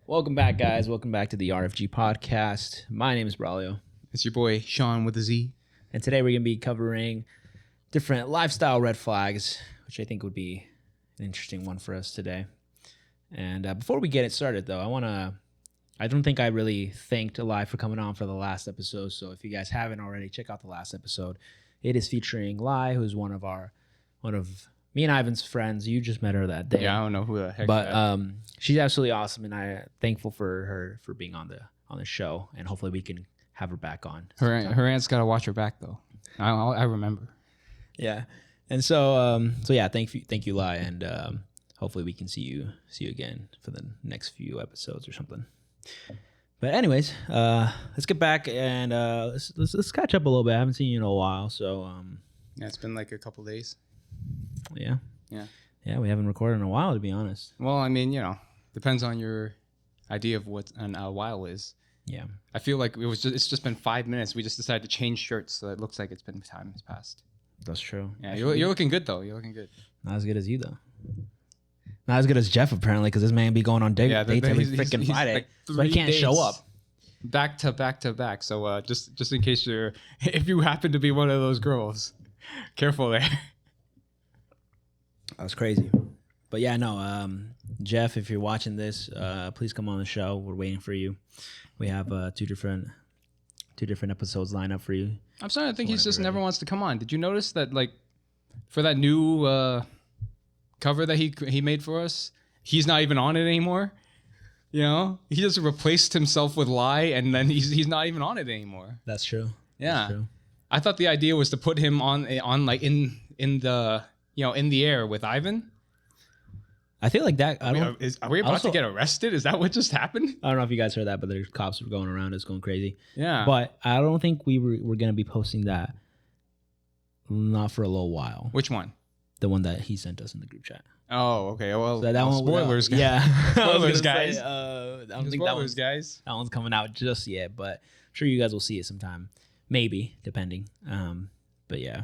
Welcome back, guys. Welcome back to the RFG podcast. My name is Braulio. It's your boy, Sean with a Z. And today we're going to be covering different lifestyle red flags, which I think would be an interesting one for us today. And before we get it started, though, I don't think I really thanked Eli for coming on for the last episode. So if you guys haven't already, check out the last episode. It is featuring Lai, who's one of me and Ivan's friends. You just met her that day. Yeah, I don't know who the heck. But she's absolutely awesome, and I'm thankful for her for being on the show, and hopefully we can have her back on. Her aunt's got to watch her back though. I remember. Yeah, and so yeah, thank you, Lai, and hopefully we can see you again for the next few episodes or something. But anyways, let's get back and let's catch up a little bit. I haven't seen you in a while, so Yeah, it's been like a couple days. Yeah. We haven't recorded in a while, to be honest. Well, I mean, depends on your idea of what a while is. Yeah. I feel like it's just been 5 minutes. We just decided to change shirts, so it looks like it's been time has passed. That's true. Yeah, you're looking good though. You're looking good. Not as good as you though. Not as good as Jeff apparently, because this man be going on dates every freaking Friday, like so he can't show up. Back to back. So just in case if you happen to be one of those girls, careful there. That was crazy. But yeah, no, Jeff, if you're watching this, please come on the show. We're waiting for you. We have two different episodes lined up for you. I'm starting to think he just never wants to come on. Did you notice that, like, for that new cover that he made for us, he's not even on it anymore? You know, he just replaced himself with Lai, and then he's not even on it anymore. That's true. Yeah, that's true. I thought the idea was to put him on like in the in the air with Ivan. I feel like that. Are we about to get arrested? Is that what just happened? I don't know if you guys heard that, but there's cops were going around us going crazy. Yeah. But I don't think we're going to be posting that. Not for a little while. Which one? The one that he sent us in the group chat. Oh, okay. Well, so that one, spoilers, guys. Yeah. Spoilers, guys. I don't think spoilers, guys. That one's coming out just yet, but I'm sure you guys will see it sometime. Maybe, depending. But yeah.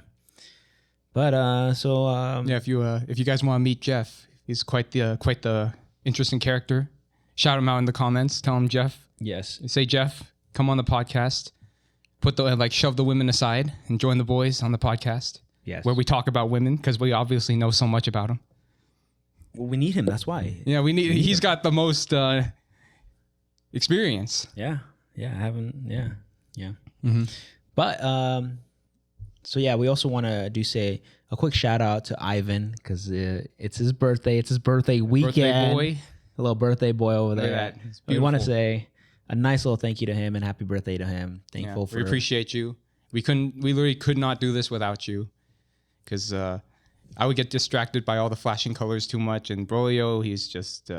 But yeah, if you guys want to meet Jeff, he's quite the interesting character. Shout him out in the comments. Tell him Jeff. Yes. Say Jeff, come on the podcast. Shove the women aside and join the boys on the podcast. Yes. Where we talk about women because we obviously know so much about them. Well, we need him. That's why. Yeah, he's got the most experience. Yeah. Yeah. I haven't. Yeah. Yeah. Mm-hmm. But so yeah, we also want to say a quick shout out to Ivan because it's his birthday. It's his birthday weekend. Birthday boy. A little birthday boy over there. Look at that. We want to say a nice little thank you to him and happy birthday to him. Thankful for. We appreciate you. We literally could not do this without you, because I would get distracted by all the flashing colors too much, and Brolio, he's just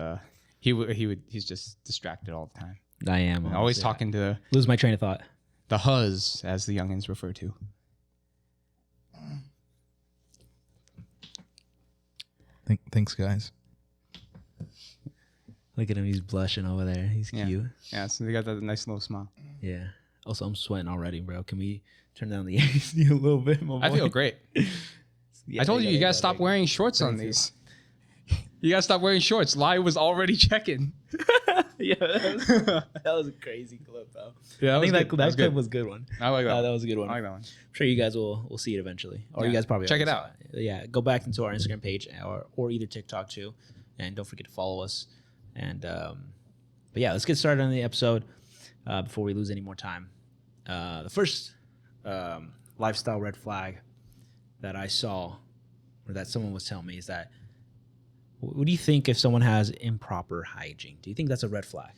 he's just distracted all the time. I am always talking to lose my train of thought. The huzz, as the youngins refer to. Thanks, guys. Look at him. He's blushing over there. He's cute. Yeah, so they got that nice little smile. Yeah. Also, I'm sweating already, bro. Can we turn down the AC a little bit? I feel great. I told you gotta stop wearing shorts on these. You gotta stop wearing shorts. Lai was already checking. Yeah, that was a crazy clip, though. Yeah, I think that clip was a good one. I like that. That was a good one. I like that one. I'm sure you guys will see it eventually, or you guys probably check it out. Yeah, go back into our Instagram page or either TikTok too, and don't forget to follow us. And but yeah, let's get started on the episode before we lose any more time. The first lifestyle red flag that I saw, or that someone was telling me, is that what do you think if someone has improper hygiene? Do you think that's a red flag?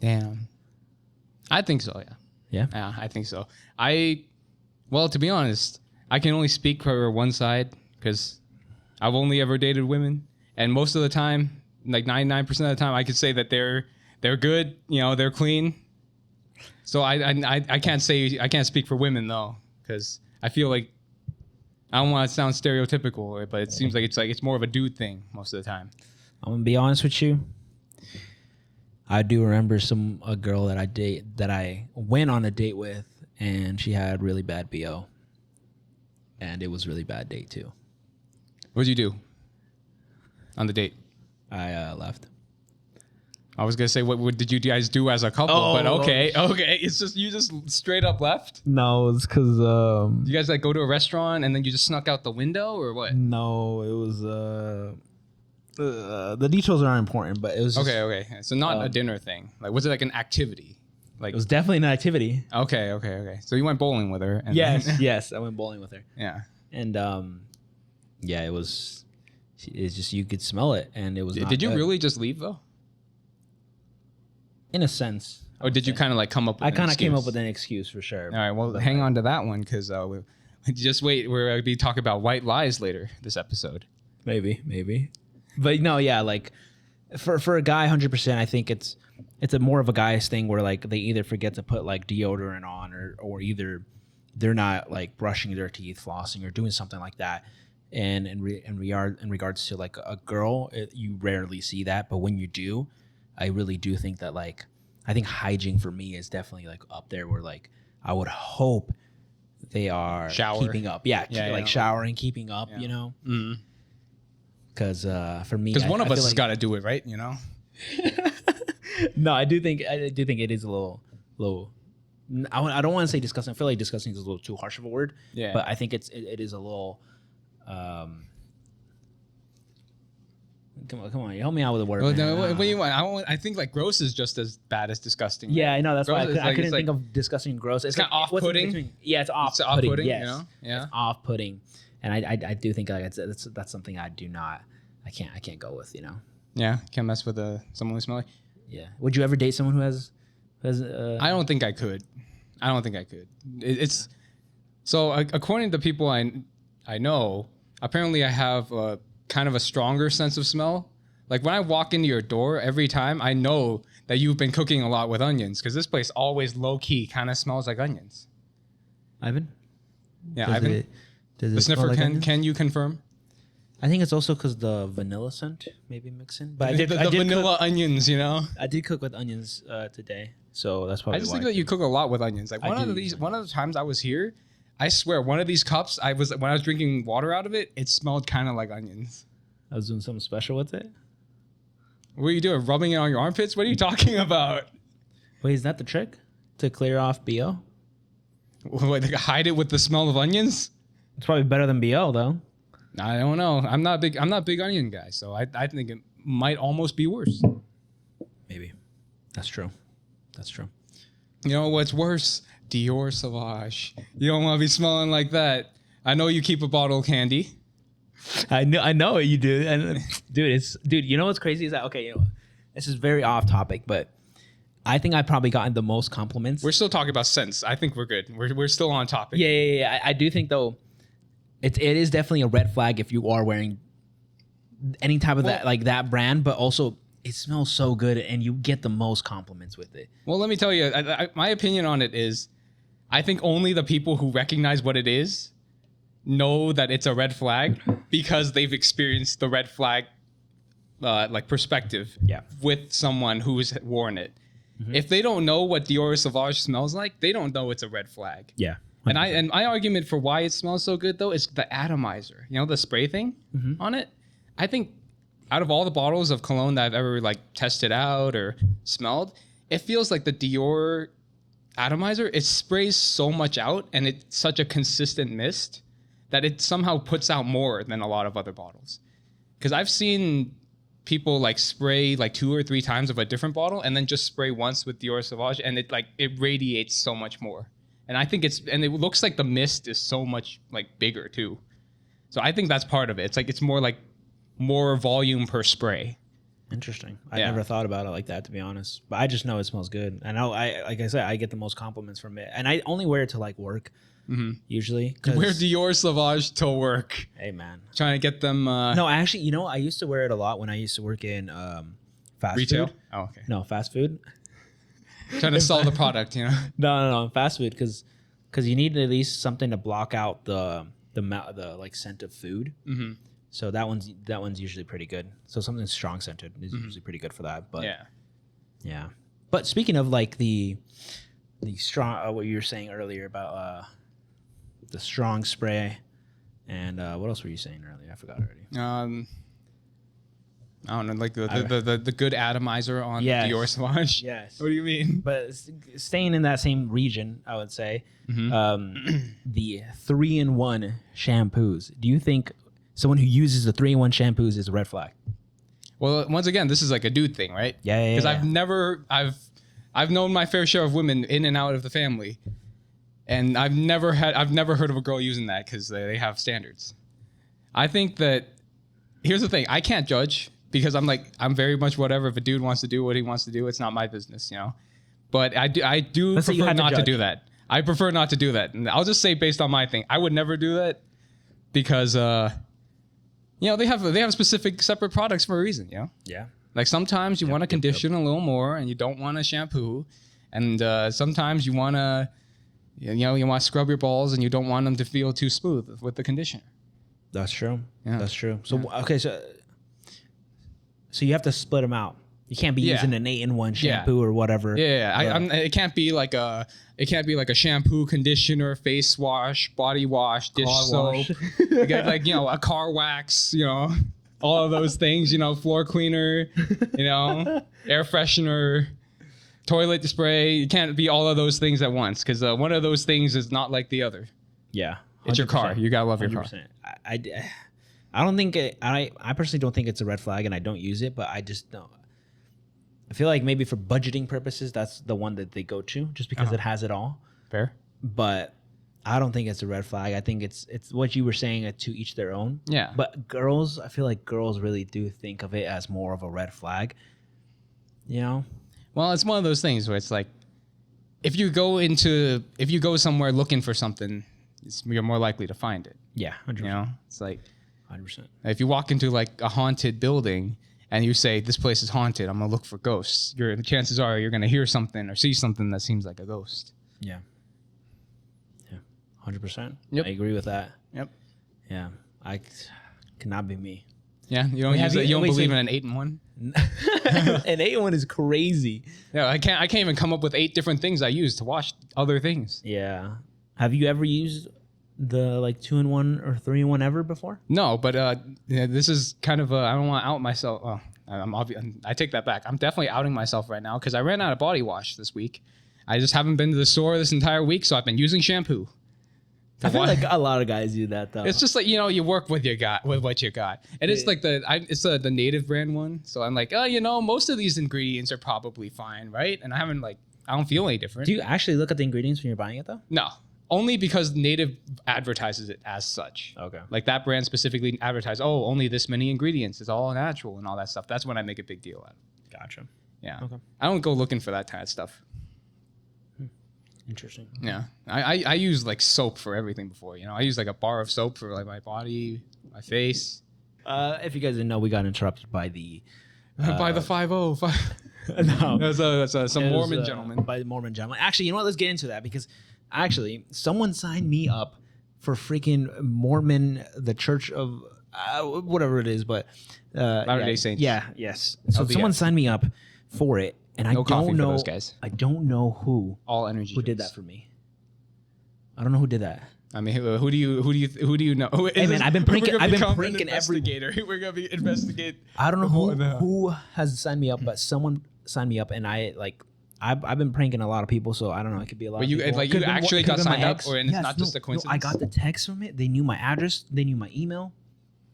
Damn. I think so, yeah. Yeah? Yeah, I think so. Well, to be honest, I can only speak for one side because I've only ever dated women, and most of the time, like 99% of the time, I could say that they're good, they're clean. So I can't speak for women though, because I feel like I don't want to sound stereotypical, but it seems like it's more of a dude thing most of the time. I'm gonna be honest with you. I do remember a girl that I went on a date with, and she had really bad BO, and it was a really bad date too. What'd you do? on the date? I left. I was gonna say, what did you guys do as a couple? But okay. It's just you just straight up left. No, it's because You guys like go to a restaurant and then you just snuck out the window or what? no, it was the details aren't important, but it was just, Okay. So not a dinner thing. Like, was it like an activity? Like, It was definitely an activity. okay. So you went bowling with her. And Yes, I went bowling with her, Yeah. and yeah, it was. It's just you could smell it, and it was. Not Did you good. really just leave though? In a sense. Or did you kind of like come up with I kind of came up excuse? with an excuse for sure. All right, well, hang on to that one because just wait. We're going to be talking about white lies later this episode. Maybe. But no, yeah, like for a guy, 100%, I think it's a more of a guy's thing where like they either forget to put like deodorant on or either they're not like brushing their teeth, flossing, or doing something like that. And in regards to like a girl, you rarely see that, but when you do, I really do think that like I think hygiene for me is definitely like up there where like I would hope they are Shower. keeping up. Yeah, Yeah. showering, keeping up, you know? Because for me, Because one of I us feel has like- got to do it, right? You know? No, I do think it is a little. I don't want to say disgusting. I feel like disgusting is a little too harsh of a word. Yeah. But I think it is a little. Come on, you help me out with a word. Well, man. no, what do you want? I think like gross is just as bad as disgusting. Yeah, I know. That's why Gross is I like- couldn't it's think like- of disgusting and gross. It's kinda like, what's in off-putting. between? Yeah, it's off-putting. off-putting, Yes. you know? Yeah. It's off-putting, and I do think like that's something I do not. I can't go with. You know. Yeah. Can't mess with someone who's smelly. Yeah. Would you ever date someone who has? I don't think I could. It's so according to people I know, apparently I have kind of a stronger sense of smell. Like when I walk into your door every time, I know that you've been cooking a lot with onions because this place always low key kind of smells like onions. Ivan? Yeah, Does Ivan, does the smell sniffer. like onions? Can you confirm? I think it's also because the vanilla scent maybe mix in. But I The did vanilla onions, you know. I did cook with onions today, so that's probably I just why. think that you cook a lot with onions. Like I one of do use the times I was here, I swear one of these cups when I was drinking water out of it, it smelled kind of like onions. I was doing something special with it. What are you doing? Rubbing it on your armpits? What are you talking about? Wait, is that the trick to clear off BO? What, like, hide it with the smell of onions? It's probably better than BO though. I don't know. I'm not big onion guy, so I think it might almost be worse. Maybe. That's true. You know what's worse? Dior Sauvage. You don't want to be smelling like that. I know you keep a bottle of candy. I know you do, and dude. You know what's crazy is that this is very off topic, but I think I've probably gotten the most compliments. We're still talking about scents. I think we're good. We're still on topic. Yeah. I do think though, it is definitely a red flag if you are wearing any type of that brand, but also it smells so good and you get the most compliments with it. Well, let me tell you, my opinion on it is, I think only the people who recognize what it is know that it's a red flag because they've experienced the red flag perspective with someone who's worn it. Mm-hmm. If they don't know what Dior Sauvage smells like, they don't know it's a red flag. Yeah. And my argument for why it smells so good though is the atomizer. You know, the spray thing on it. I think out of all the bottles of cologne that I've ever tested out or smelled, it feels like the Dior atomizer, it sprays so much out and it's such a consistent mist that it somehow puts out more than a lot of other bottles. Because I've seen people spray 2 or 3 times of a different bottle and then just spray once with Dior Sauvage and it radiates so much more. And I think it looks like the mist is so much bigger too. So I think that's part of it. It's more volume per spray. Interesting. I never thought about it like that, to be honest. But I just know it smells good. And like I said, I get the most compliments from it. And I only wear it to work usually. Wear Dior Sauvage to work. Hey man, trying to get them. No, actually, I used to wear it a lot when I used to work in fast retail. food. Oh, okay. No, fast food. Trying to sell the product, you know. No, fast food because you need at least something to block out the scent of food. Mm-hmm. So that one's usually pretty good. So something strong scented is usually pretty good for that. But yeah. But speaking of the strong, what you were saying earlier about the strong spray, and what else were you saying earlier? I forgot already. I don't know, like the good atomizer on Yes. Dior Sauvage. Yes. What do you mean? But staying in that same region, I would say the 3-in-1 shampoos. Do you think someone who uses the 3-in-1 shampoos is a red flag? Well, once again, this is like a dude thing, right? Yeah. Because I've known my fair share of women in and out of the family, and I've never heard of a girl using that because they have standards. I think that here's the thing: I can't judge because I'm very much whatever. If a dude wants to do what he wants to do, it's not my business, you know. But I do Let's say you prefer had to not to judge. do that. I prefer not to do that, and I'll just say based on my thing, I would never do that because they have specific separate products for a reason, you know. Yeah. Like sometimes you want to condition a little more, and you don't want to shampoo, and sometimes you want to, you want to scrub your balls, and you don't want them to feel too smooth with the conditioner. That's true. Yeah. That's true. So okay, so you have to split them out. You can't be using an 8-in-1 shampoo or whatever. Yeah. It can't be like a shampoo, conditioner, face wash, body wash, dish Car soap, wash. you get a car wax, all of those things, floor cleaner, air freshener, toilet spray. You can't be all of those things at once because one of those things is not like the other. Yeah. It's your car. You gotta love your car. 100%. I don't think I personally don't think it's a red flag, and I don't use it, but I just don't. I feel like maybe for budgeting purposes, that's the one that they go to, just because it has it all. Fair. But I don't think it's a red flag. I think it's what you were saying, to each their own. Yeah. But I feel like girls really do think of it as more of a red flag. Well, it's one of those things where it's like, if you go somewhere looking for something, you're more likely to find it. Yeah, 100%. It's like 100%. if you walk into like a haunted building and you say this place is haunted, I'm gonna look for ghosts. The chances are you're gonna hear something or see something that seems like a ghost. Yeah. 100%. Yep. I agree with that. Yep. Yeah. I cannot be me. Yeah, you don't believe in an 8-in-1? An 8-in-1 is crazy. Yeah, I can't even come up with 8 different things I use to wash other things. Yeah. Have you ever used the 2-in-1 or 3-in-1 ever before? No, but this is kind of I don't want to out myself. Oh, I take that back. I'm definitely outing myself right now because I ran out of body wash this week. I just haven't been to the store this entire week, so I've been using shampoo. I feel like a lot of guys do that though. It's just like, you work with what you got. And it's like the native brand one. So I'm like, most of these ingredients are probably fine, right? And I don't feel any different. Do you actually look at the ingredients when you're buying it though? No. Only because Native advertises it as such. Okay. Like that brand specifically advertised, only this many ingredients. It's all natural and all that stuff. That's when I make a big deal out of it. Gotcha. Yeah. Okay. I don't go looking for that kind of stuff. Interesting. Yeah. I use like soap for everything before, I use like a bar of soap for like my body, my face. If you guys didn't know, we got interrupted by the By the 5-0. no. That's some Mormon gentleman. By the Mormon gentleman. Actually, you know what? Let's get into that because actually, someone signed me up for freaking Mormon, the Church of whatever it is, but Latter-day Saints. Yeah, yes. So LDS. someone signed me up for it, and I No coffee don't for know those guys. I don't know who All energy. did drinks. that for me. I don't know who did that. I mean, who do you know? Hey man, I've been pranking every. investigator. We're gonna be investigate. I don't know who has signed me up, but someone signed me up, and I've been pranking a lot of people, so I don't know. It could be a lot. But of you people. like Could've you been- actually could've got been my signed up, ex. or and it's Yes, not just a coincidence. No, I got the text from it. They knew my address. They knew my email.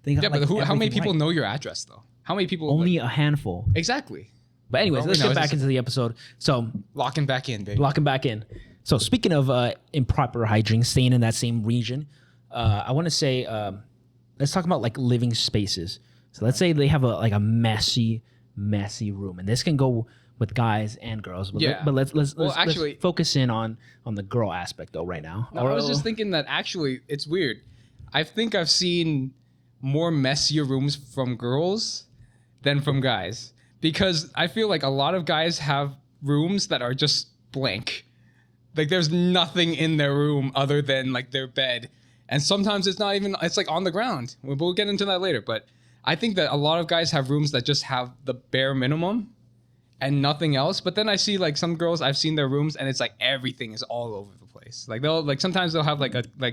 They got, Yeah, but how many everything people right. know your address though? How many people? Only a handful. Exactly. But anyways, Well, let's we know get back it's- into the episode. So Locking back in, baby. locking back in. So speaking of improper hygiene, staying in that same region, I want to say let's talk about like living spaces. So let's say they have a messy room, and this can go with guys and girls. But Yeah. but let's actually- focus in on the girl aspect though right now. No, I was just thinking that actually it's weird. I think I've seen more messier rooms from girls than from guys because I feel like a lot of guys have rooms that are just blank. Like there's nothing in their room other than like their bed. And sometimes it's like on the ground. We'll get into that later. But I think that a lot of guys have rooms that just have the bare minimum and nothing else. But then I see like some girls, I've seen their rooms and it's like everything is all over the place. place. Like sometimes they'll have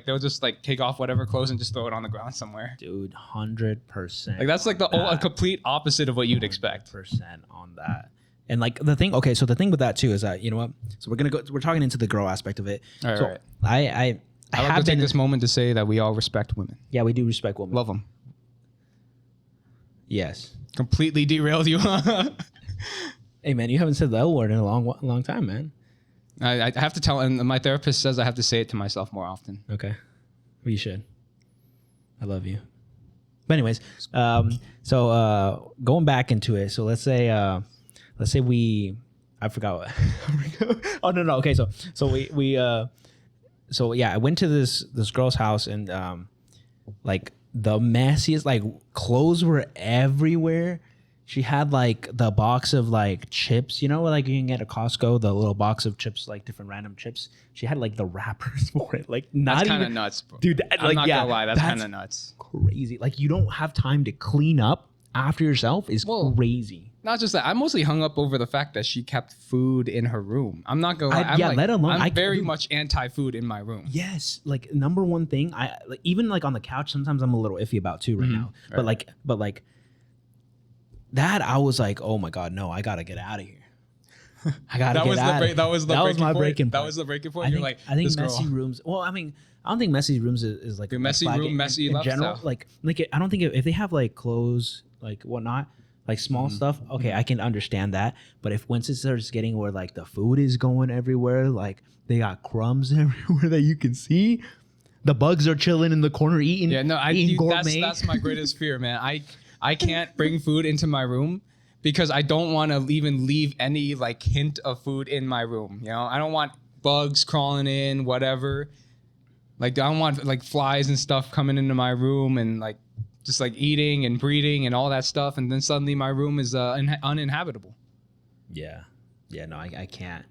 they'll just like take off whatever clothes and just throw it on the ground somewhere. Dude, 100%. Like that's like a complete opposite of what you'd expect. 100% on that. And like the thing, okay, so the thing with that too is that, you know what? So we're talking into the girl aspect of it. All right, so all right. I I'd like to take this moment to say that we all respect women. Yeah, we do respect women. Love them. Yes. Completely derailed you. Hey man, you haven't said the L word in a long time, man. I have to tell, and my therapist says I have to say it to myself more often. Okay. Well, you should. I love you. But anyways, so going back into it, so let's say I forgot what oh no. Okay, so I went to this girl's house and like the messiest, like clothes were everywhere. She had like the box of like chips, you know, like you can get at Costco, the little box of chips, like different random chips. She had like the wrappers for it, like not that's even kind of nuts, bro. Dude. I'm not gonna lie, that's kind of nuts. Crazy. Like you don't have time to clean up after yourself is crazy. Not just that. I'm mostly hung up over the fact that she kept food in her room. I'm not gonna lie. I'm very much anti-food in my room. Yes, like number one thing, I like, even like on the couch. Sometimes I'm a little iffy about too right now. Right. But like that, I was like, oh my god, no, I gotta get out of here. I gotta get out. That was my breaking point. That was the breaking point. I think messy rooms. Well, I mean, I don't think messy rooms is like your messy room, messy in general. Like I don't think if they have like clothes, like whatnot, like small stuff. Okay, I can understand that. But if once it starts getting where like the food is going everywhere, like they got crumbs everywhere that you can see, the bugs are chilling in the corner eating. Yeah, no, gourmet. That's my greatest fear, man. I can't bring food into my room because I don't want to even leave any like hint of food in my room. You know, I don't want bugs crawling in, whatever. Like I don't want like flies and stuff coming into my room and like just like eating and breeding and all that stuff. And then suddenly my room is uninhabitable. Yeah. No, I can't.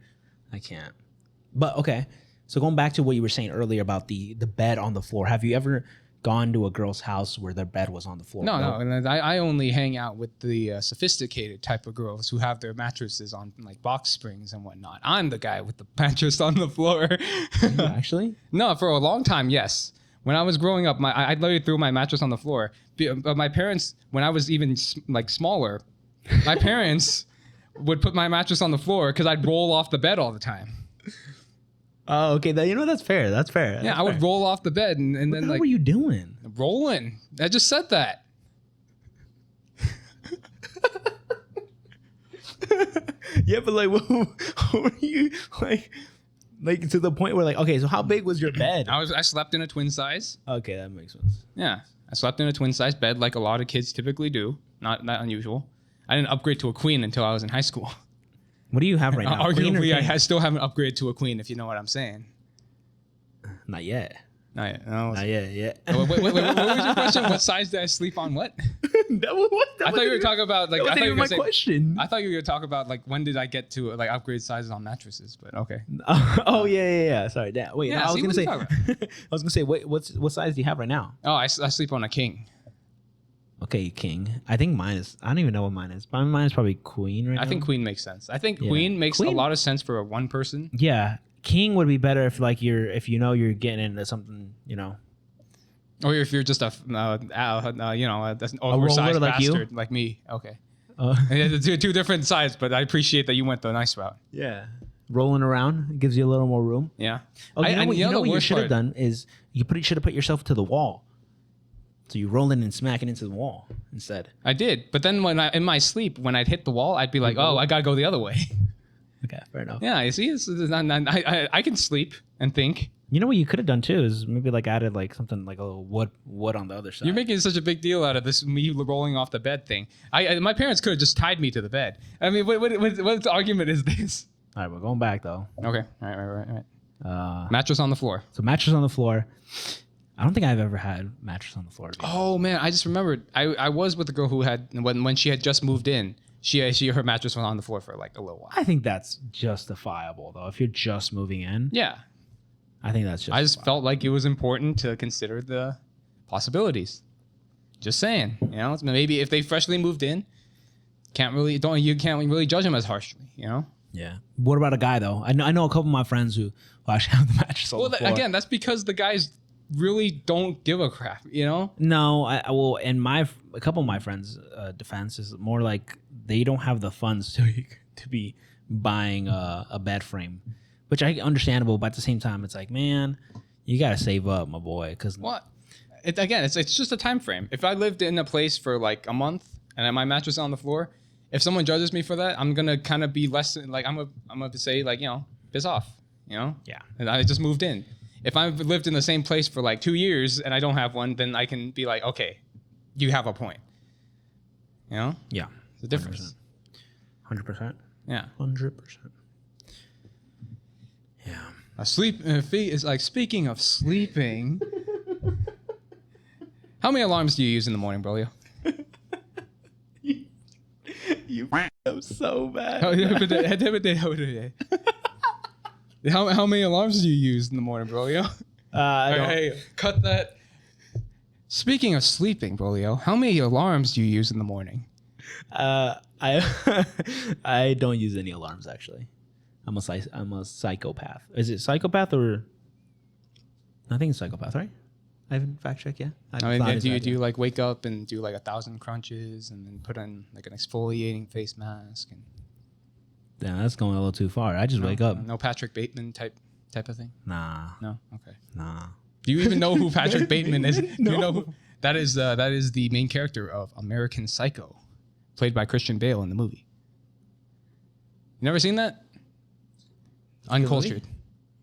But okay. So going back to what you were saying earlier about the bed on the floor, have you ever gone to a girl's house where their bed was on the floor? No. And I only hang out with the sophisticated type of girls who have their mattresses on like box springs and whatnot. I'm the guy with the mattress on the floor. Actually? No, for a long time, yes. When I was growing up, I literally threw my mattress on the floor. But my parents, when I was even like smaller, my parents would put my mattress on the floor because I'd roll off the bed all the time. Oh, okay. That's fair. Yeah, I would roll off the bed and then what were you doing? Rolling. I just said that. Yeah, but like, what were you like to the point where like, okay, so how big was your bed? I slept in a twin size. Okay, that makes sense. Yeah, I slept in a twin size bed like a lot of kids typically do. Not unusual. I didn't upgrade to a queen until I was in high school. What do you have right now? Arguably, I still haven't upgraded to a queen, if you know what I'm saying. Not yet. Not yet. No. Not yet. Wait, what was your question? What size did I sleep on? What? I thought you were talking about like. I thought you were question. I thought you were going to talk about like when did I get to like upgrade sizes on mattresses? But okay. Oh yeah. Sorry, Dan. Wait, Yeah, no, I was gonna say. Wait, what size do you have right now? Oh, I sleep on a king. Okay, king. I think mine is. I don't even know what mine is. Mine is probably queen right now. I think queen makes sense. I think queen makes a lot of sense for a one person. Yeah, king would be better if like you're getting into something, you know. Or if you're just an oversized like bastard you? like me. Okay. Yeah, two different sides, but I appreciate that you went the nice route. Yeah. Rolling around gives you a little more room. Yeah. Oh, you know what you should have done is you should have put yourself to the wall. So you rolling and smacking into the wall instead. I did, but then in my sleep, when I'd hit the wall, I'd be like, "Oh, I gotta go the other way." Okay, fair enough. Yeah, you see, I can sleep and think. You know what you could have done too is maybe like added like something like a little wood on the other side. You're making such a big deal out of this me rolling off the bed thing. My parents could have just tied me to the bed. I mean, what argument is this? All right, we're going back though. Okay, all right. Mattress on the floor. So mattress on the floor. I don't think I've ever had mattress on the floor. Oh man, I just remembered. I was with a girl who had when she had just moved in. Her mattress was on the floor for like a little while. I think that's justifiable though. If you're just moving in, yeah, I think that's justifiable. I just felt like it was important to consider the possibilities. Just saying, you know, maybe if they freshly moved in, you can't really judge them as harshly, you know. Yeah. What about a guy though? I know a couple of my friends who actually have the mattress on Well, the floor. again, that's because the guys really don't give a crap, you know? No, I will. And a couple of my friends' defense is more like they don't have the funds to be buying a bed frame, which I understandable. But at the same time, it's like, man, you gotta save up, my boy. Because What? It's just a time frame. If I lived in a place for like a month and my mattress is on the floor, if someone judges me for that, I'm gonna kind of be less like I'm gonna say like, you know, piss off, you know? Yeah. And I just moved in. If I've lived in the same place for like 2 years and I don't have one, then I can be like, okay, you have a point. You know? Yeah, It's a difference. 100%. Yeah. 100%. Yeah. A sleep is like, speaking of sleeping. How many alarms do you use in the morning, Brolio? You up so bad. How many alarms do you use in the morning, Brolio? I don't. Hey, cut that. Speaking of sleeping, Brolio, how many alarms do you use in the morning? I I don't use any alarms actually. I'm a psychopath. Is it psychopath or? I think it's psychopath, right? I haven't fact checked yet. I mean, do you like wake up and do like 1,000 crunches and then put on like an exfoliating face mask and? Damn, that's going a little too far. I just wake up. No Patrick Bateman type of thing. Nah, No, okay. nah. Do you even know who Patrick Bateman is? Do you know who? That is the main character of American Psycho, played by Christian Bale in the movie. You never seen that? Uncultured.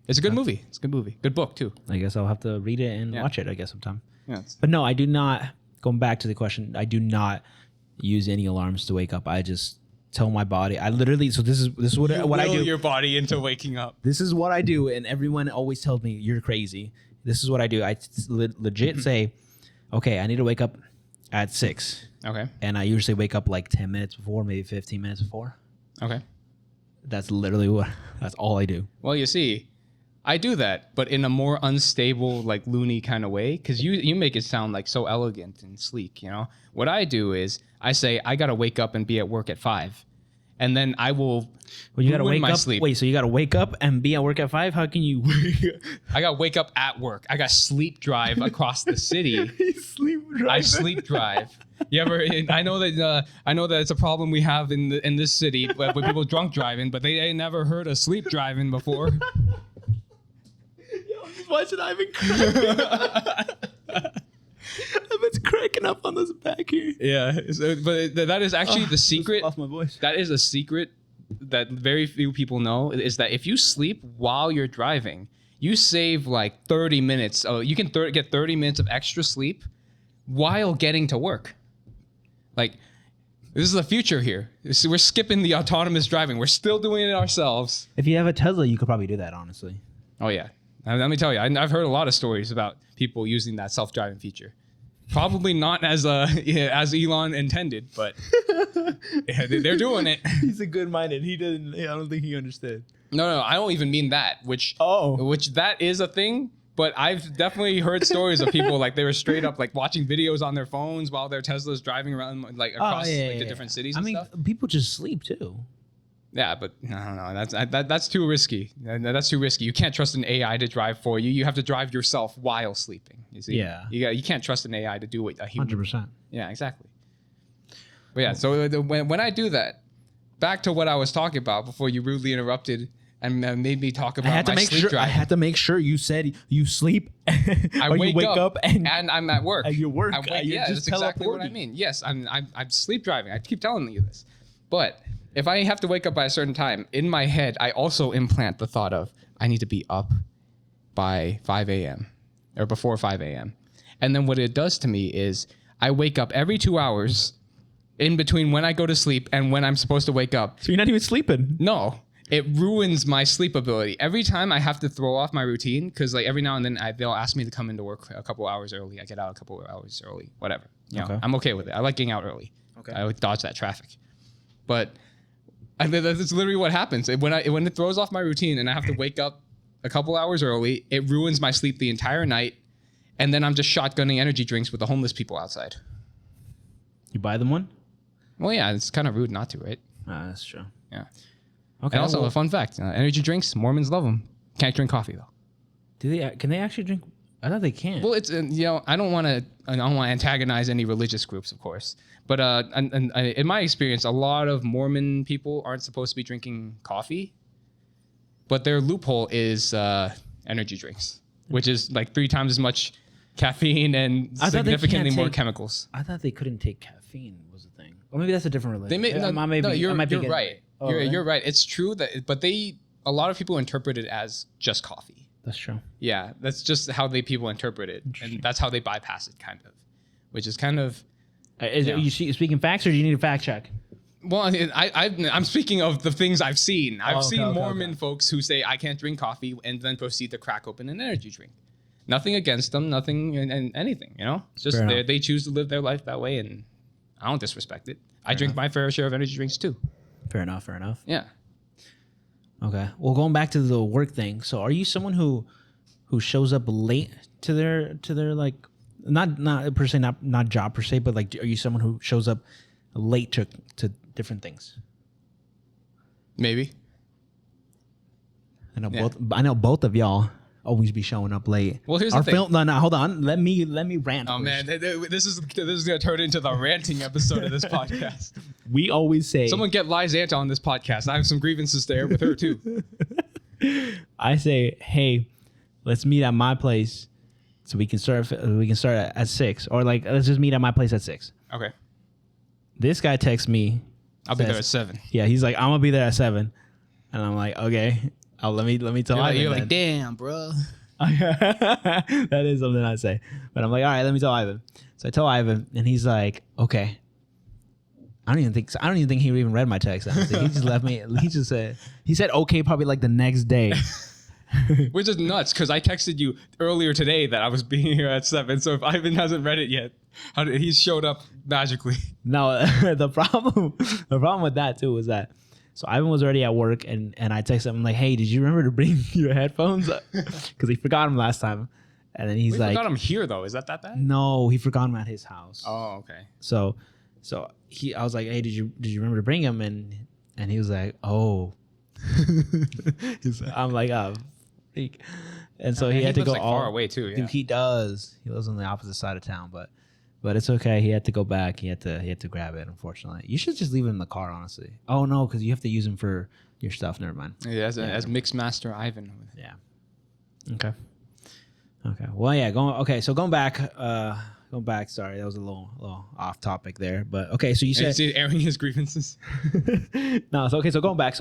It's a good movie. It's a good movie. Good book too. I guess I'll have to read it and Yeah. watch it. I guess sometime. Yeah. But no, I do not. Going back to the question, I do not use any alarms to wake up. I just tell my body. I literally. So this is what I do. Your body into waking up. This is what I do, and everyone always tells me you're crazy. This is what I do. I legit say, okay, I need to wake up at 6, Okay. and I usually wake up like 10 minutes before, maybe 15 minutes before. Okay. That's literally that's all I do. Well, you see, I do that, but in a more unstable, like loony kind of way, because you make it sound like so elegant and sleek, you know? What I do is I say I gotta wake up and be at work at 5, and then I will You gotta wake my up. sleep. Wait, so you gotta wake up and be at work at 5? How can you? I gotta wake up at work. I got sleep drive across the city. sleep I sleep drive. You ever? I know that it's a problem we have in this city with people drunk driving, but they ain't never heard of sleep driving before. Why should I even crack? I've been cracking up on this back here. Yeah, but that is actually the secret. Lost my voice. That is a secret that very few people know, is that if you sleep while you're driving, you save like 30 minutes. You can get 30 minutes of extra sleep while getting to work. Like, this is the future here. We're skipping the autonomous driving. We're still doing it ourselves. If you have a Tesla, you could probably do that, honestly. Oh, yeah. Let me tell you, I've heard a lot of stories about people using that self-driving feature. Probably not as as Elon intended, but yeah, they're doing it. He's a good-minded. He doesn't. I don't think he understood. No, I don't even mean that. Which that is a thing. But I've definitely heard stories of people like they were straight up like watching videos on their phones while their Teslas driving around like across the different cities and stuff. People just sleep too. Yeah, but no, that's too risky. That's too risky. You can't trust an AI to drive for you. You have to drive yourself while sleeping. You see? Yeah. You can't trust an AI to do what a human. 100%. Yeah, exactly. But yeah, so when I do that, back to what I was talking about before you rudely interrupted and made me talk about my sleep driving. I had to make sure you said you sleep. I wake up and I'm at work. You work. Yeah, that's exactly what I mean. Yes, I'm sleep driving. I keep telling you this, but if I have to wake up by a certain time, in my head, I also implant the thought of I need to be up by 5 a.m. or before 5 a.m. And then what it does to me is I wake up every 2 hours in between when I go to sleep and when I'm supposed to wake up. So you're not even sleeping. No, it ruins my sleep ability. Every time I have to throw off my routine, because like every now and then they'll ask me to come into work a couple hours early. I get out a couple of hours early, whatever. You know, I'm okay with it. I like getting out early. Okay. I like dodge that traffic. But that's literally what happens. When it throws off my routine and I have to wake up a couple hours early, it ruins my sleep the entire night. And then I'm just shotgunning energy drinks with the homeless people outside. You buy them one? Well, yeah, it's kind of rude not to, right? That's true. Yeah. Okay. And also, a fun fact: energy drinks, Mormons love them. Can't drink coffee though. do they? Can they actually drink? I thought they can. Well, it's I don't want to antagonize any religious groups, of course. But in my experience, a lot of Mormon people aren't supposed to be drinking coffee, but their loophole is energy drinks, which is like 3 times as much caffeine and significantly more chemicals. I thought they couldn't take caffeine. Was the thing? Or maybe that's a different religion. You're getting right. Oh, You're right. It's true but a lot of people interpret it as just coffee. That's true. Yeah, that's just how people interpret it, and that's how they bypass it, kind of, which is kind of. You speaking facts, or do you need a fact check? Well, I'm speaking of the things I've seen. I've seen Mormon folks who say I can't drink coffee and then proceed to crack open an energy drink. Nothing against them, nothing and anything. It's just they choose to live their life that way, and I don't disrespect it. I drink my fair share of energy drinks too. Fair enough. Yeah. Okay. Well, going back to the work thing. So, are you someone who shows up late to their like not per se not job per se, but like are you someone who shows up late to different things? Maybe. I know both of y'all always be showing up late. Well, here's the thing. No, hold on. Let me rant. Oh first. man, this is gonna turn into the ranting episode of this podcast. We always say Someone get Lizanta on this podcast. I have some grievances there with her too. I say, hey, let's meet at my place so we can start at 6, or like let's just meet at my place at 6. Okay. This guy texts me. I'll be there at 7. Yeah, he's like, I'm gonna be there at 7, and I'm like, okay. Let me tell Ivan. You're like, damn, bro. That is something I say, but I'm like, all right, let me tell Ivan. So I tell Ivan, and he's like, okay. I don't even think he even read my text. Honestly. He just left me. He said okay probably like the next day. Which is nuts because I texted you earlier today that I was being here at 7. So if Ivan hasn't read it yet, he showed up magically. No, the problem with that too was that. So Ivan was already at work, and I texted him like, "Hey, did you remember to bring your headphones?" Because he forgot them last time, and then he's we like, "Forgot them here though. Is that bad?" No, he forgot them at his house. Oh, okay. So I was like, "Hey, did you remember to bring them?" And he was like, "Oh." I'm like, "Oh, freak." And so he had to go like far away too. Yeah. Dude, he does. He lives on the opposite side of town, but it's okay. He had to go back. He had to grab it. Unfortunately, you should just leave it in the car. Honestly. Oh no, because you have to use him for your stuff. Never mind. Yeah, as mix master Ivan. Yeah. Okay. Well, yeah. Going back. Sorry, that was a little off topic there. But okay. So you said airing his grievances. No. So okay. So going back.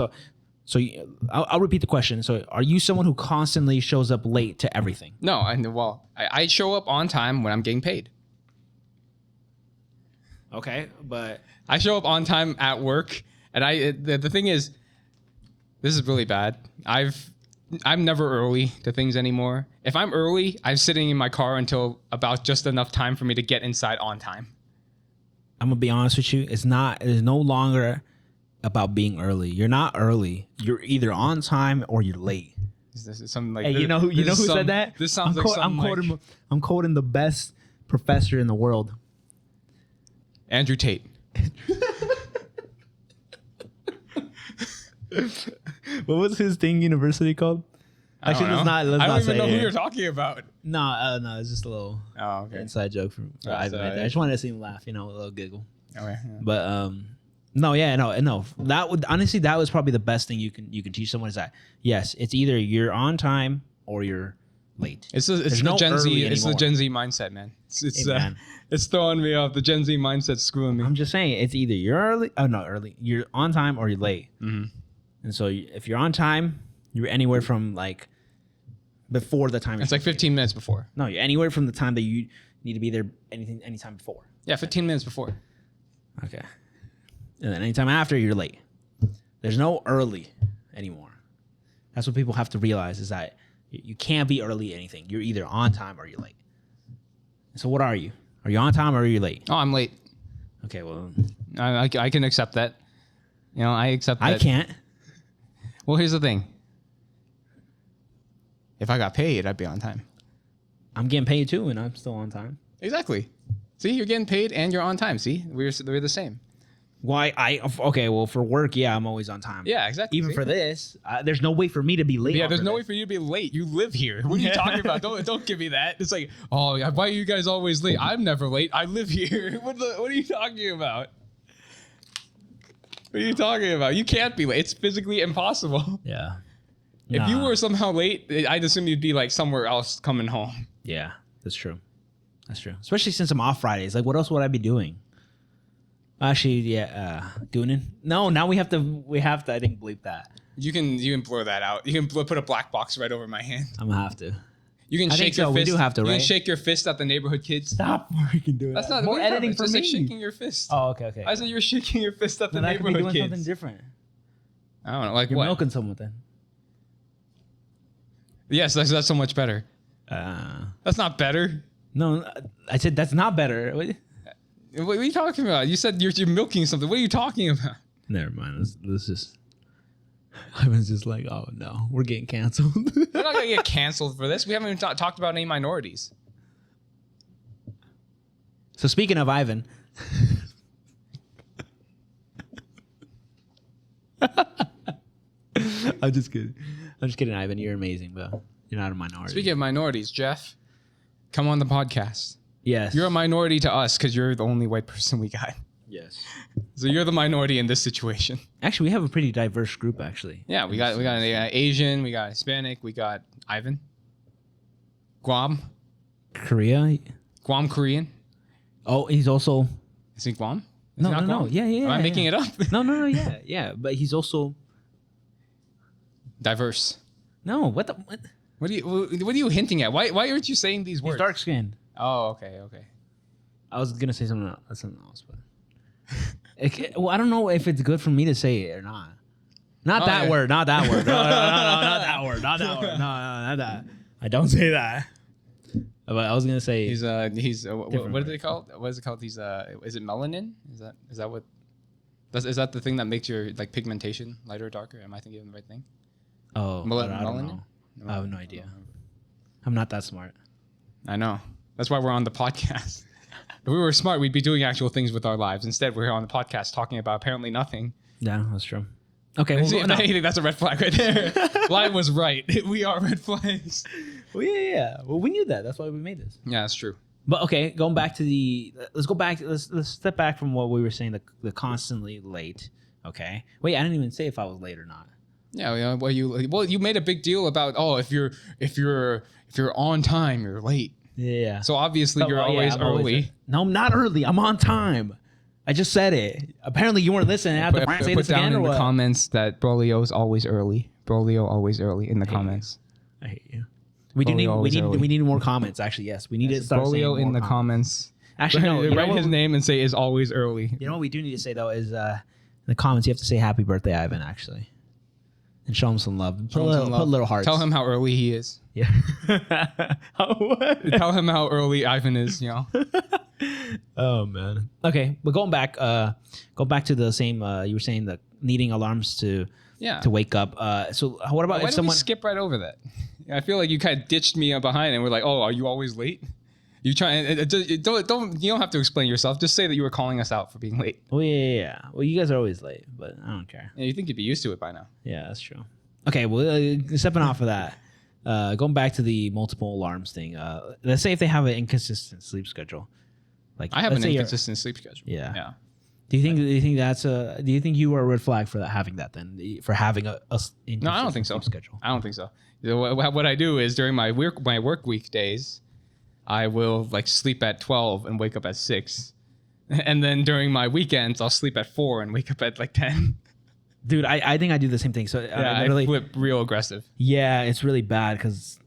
I'll repeat the question. So are you someone who constantly shows up late to everything? No. I show up on time when I'm getting paid. Okay, but I show up on time at work, and the thing is, this is really bad. I'm never early to things anymore. If I'm early, I'm sitting in my car until about just enough time for me to get inside on time. I'm gonna be honest with you. It is no longer about being early. You're not early. You're either on time or you're late. This is something like hey, you know who said that? This sounds I'm quoting the best professor in the world. Andrew Tate. What was his university called? Actually, let's not I don't even know who you're talking about. No, it's just a little inside joke from Ivan. I just wanted to see him laugh, a little giggle. Okay. Yeah. But no. That was probably the best thing you can teach someone is that yes, it's either you're on time or you're late. It's the Gen Z mindset, man. It's throwing me off. The Gen Z mindset's screwing me. I'm just saying it's either you're early. Oh no, early. You're on time or you're late. Mm-hmm. And so if you're on time, you're anywhere from like before the time. It's like 15 minutes before. No, you're anywhere from the time that you need to be there. Anytime before. Yeah, 15 minutes before. Okay. And then anytime after, you're late. There's no early anymore. That's what people have to realize is that you can't be early anything. You're either on time or you're late. So what are you? Are you on time or are you late? Oh, I'm late. Okay, well. I can accept that. I accept that. I can't. Well, here's the thing. If I got paid, I'd be on time. I'm getting paid too, and I'm still on time. Exactly. See, you're getting paid and you're on time. See, we're the same. Why okay, well for work, yeah, I'm always on time. Yeah, exactly. Even See? for this, there's no way for me to be late. Yeah, there's no this. way for you to be late. You live here. What are you talking about? Don't give me that. It's like, oh, why are you guys always late? I'm never late. I live here. What are you talking about? What are you talking about? You can't be late. It's physically impossible. Yeah. If you were somehow late, I'd assume you'd be like somewhere else coming home. Yeah, that's true. That's true. Especially since I'm off Fridays. Like, what else would I be doing? Actually, yeah, gooning. No, now we have to, I think, bleep that. You can blur that out. You can put a black box right over my hand. I'm gonna have to. You can I shake think your so. fist. We do have to, You right? can shake your fist at the neighborhood kids. Stop freaking doing That's that. not More editing it's for just me. like shaking your fist. Oh, okay. I said you're shaking your fist at the Then I could be neighborhood doing kids. something different. I don't know, like You're what? milking someone then. Yes, that's so much better. That's not better. No, I said that's not better. What are you talking about? You said you're milking something. What are you talking about? Never mind. Let's just. I was just like, oh no, we're getting canceled. We're not gonna get canceled for this. We haven't even talked about any minorities. So speaking of Ivan, I'm just kidding, Ivan. You're amazing, but you're not a minority. Speaking of minorities, Jeff, come on the podcast. Yes, You're a minority to us because you're the only white person we got. yes. So you're the minority in this situation. Actually, we have a pretty diverse group. Actually, Yeah, we got an Asian, we got Hispanic, we got Ivan, Guam Korea. Korean. Oh, he's also Is he Guam? Is no, he not no, no. Guam? Yeah. Am I making it up? No. Yeah. But he's also Diverse. no. What? What are you hinting at? Why aren't you saying these He's words? dark skinned. Oh, okay. I was gonna say something else, but well, I don't know if it's good for me to say it or not. Not that yeah. word. Not that word. No, not that word. Not that word. No, not that. I don't say that. But I was gonna say He's what Different are they called? What is it called? Is it melanin? Is that what? Is that the thing that makes your like pigmentation lighter or darker? Am I thinking of the right thing? oh, I don't melanin? know. I have no idea. I'm not that smart. I know. That's why we're on the podcast. If we were smart, we'd be doing actual things with our lives. Instead, we're here on the podcast talking about apparently nothing. Yeah, that's true. Okay, See, well, if no. anything, that's a red flag right there. Lion was right. We are red flags. Well, yeah. Well, we knew that. That's why we made this. Yeah, that's true. But okay, going back to let's go back. Let's step back from what we were saying. The constantly late. Okay. Wait, I didn't even say if I was late or not. Yeah. Well, you made a big deal about if you're on time, you're late. Yeah. So obviously you're always I'm early. No, I'm not early. I'm on time. I just said it. Apparently you weren't listening. I have to say Put this down again or in the what? comments that Brolio's always early. Brolio always early in the comments. I hate you. We do need always early. we need more comments. Actually, yes, we need to start saying Brolio in more the comments. Actually, no. You know Write what his name and say is always early. You know what we do need to say though is in the comments you have to say happy birthday, Ivan. Actually, and show him some love. Put little hearts. Tell him how early he is. Yeah. What? Tell him how early Ivan is. You know. Oh man. Okay, but go back to the same. You were saying the needing alarms to wake up. So what about Why if did someone? we skip right over that? I feel like you kind of ditched me behind, and we're like, "Oh, are you always late?" You try don't you don't have to explain yourself. Just say that you were calling us out for being late. Oh yeah. Well, you guys are always late, but I don't care. Yeah, you think you'd be used to it by now. Yeah, that's true. Okay, well, stepping off of that, going back to the multiple alarms thing. Let's say if they have an inconsistent sleep schedule, like I have let's an say inconsistent sleep schedule. Yeah. Yeah. Do you think you are a red flag for having that then for having a inconsistent No, I don't think so. sleep schedule? I don't think so. What I do is during my work weekdays, I will like sleep at 12 and wake up at 6. And then during my weekends, I'll sleep at 4 and wake up at like 10. Dude, I think I do the same thing. So Yeah, literally, I flip real aggressive. yeah, it's really bad because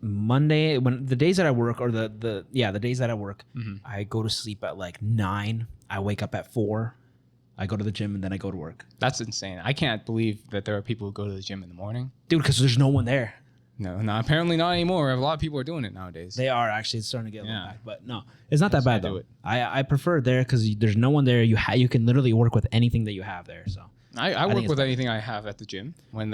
Monday when the days that I work or the days that I work, I go to sleep at like 9. I wake up at 4. I go to the gym and then I go to work. That's insane. I can't believe that there are people who go to the gym in the morning. Dude, because there's no one there. No, apparently not anymore. A lot of people are doing it nowadays. They are actually starting to get a little Yeah. back, but no, it's not that bad I do though. it. I prefer there because there's no one there. You can literally work with anything that you have there. So I think work it's with anything I have at the gym when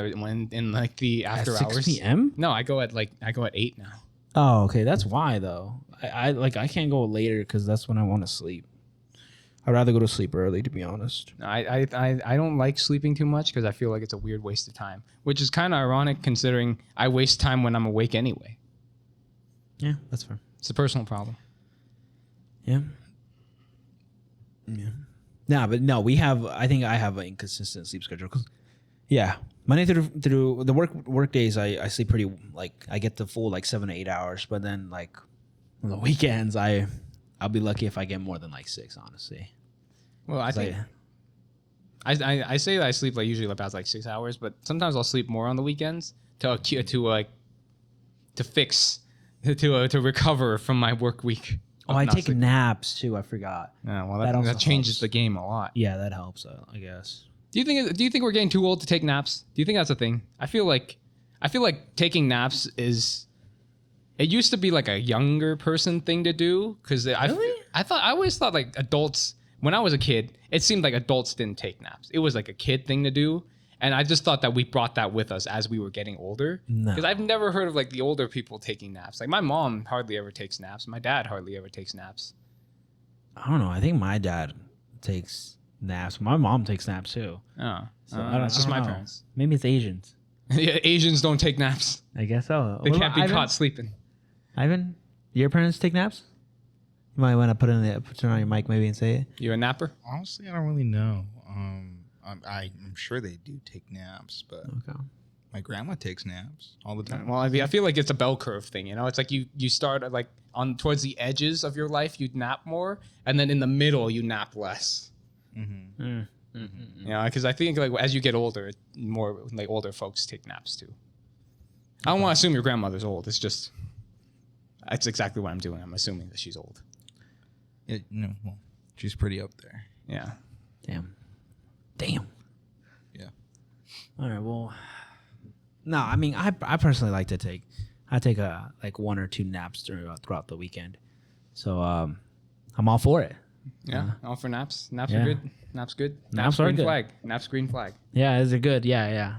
in like the after at 6 hours. p.m. No, I go at 8 now. Oh, okay, that's why though. I can't go later because that's when I want to sleep. I'd rather go to sleep early, to be honest. I don't like sleeping too much because I feel like it's a weird waste of time, which is kind of ironic considering I waste time when I'm awake anyway. Yeah, that's fair. It's a personal problem. Yeah. Yeah. Nah, but no, we have. I think I have an inconsistent sleep schedule. 'Cause, yeah, Monday through the work days, I sleep pretty. Like I get the full like 7 to 8 hours, but then like on the weekends, I'll be lucky if I get more than like 6. Honestly. Well, I think I say that I sleep like usually about like 6 hours, but sometimes I'll sleep more on the weekends to recover from my work week. Oh, I take naps too. I forgot. Yeah, well, that changes the game a lot. Yeah, that helps. I guess. Do you think we're getting too old to take naps? Do you think that's a thing? I feel like taking naps is. It used to be like a younger person thing to do because I always thought like adults. When I was a kid, it seemed like adults didn't take naps. It was like a kid thing to do. And I just thought that we brought that with us as we were getting older. Because I've never heard of like the older people taking naps. Like my mom hardly ever takes naps. My dad hardly ever takes naps. I don't know. I think my dad takes naps. My mom takes naps too. Oh. So It's just my know. parents. Maybe it's Asians. Yeah, Asians don't take naps. I guess so. They can't be caught sleeping. Ivan, your parents take naps? You might want to put it on your mic maybe and say it. You a napper? Honestly, I don't really know. I'm sure they do take naps, but Okay. my grandma takes naps all the time. Well, I feel like it's a bell curve thing. You know, it's like you start at like towards the edges of your life, you nap more, and then in the middle, you nap less. Mm-hmm. Mm-hmm. You know, because I think like as you get older, more like older folks take naps too. I don't want to assume your grandmother's old. It's just that's exactly what I'm doing. I'm assuming that she's old. Well, she's pretty up there. Yeah. Damn. Yeah. All right. Well, no. I mean, I personally like to take. I take like 1 or 2 naps throughout the weekend. So I'm all for it. Yeah. All for naps. Naps yeah. are good. Naps good. Naps are green good. Flag. Naps green flag. Yeah, they're good. Yeah.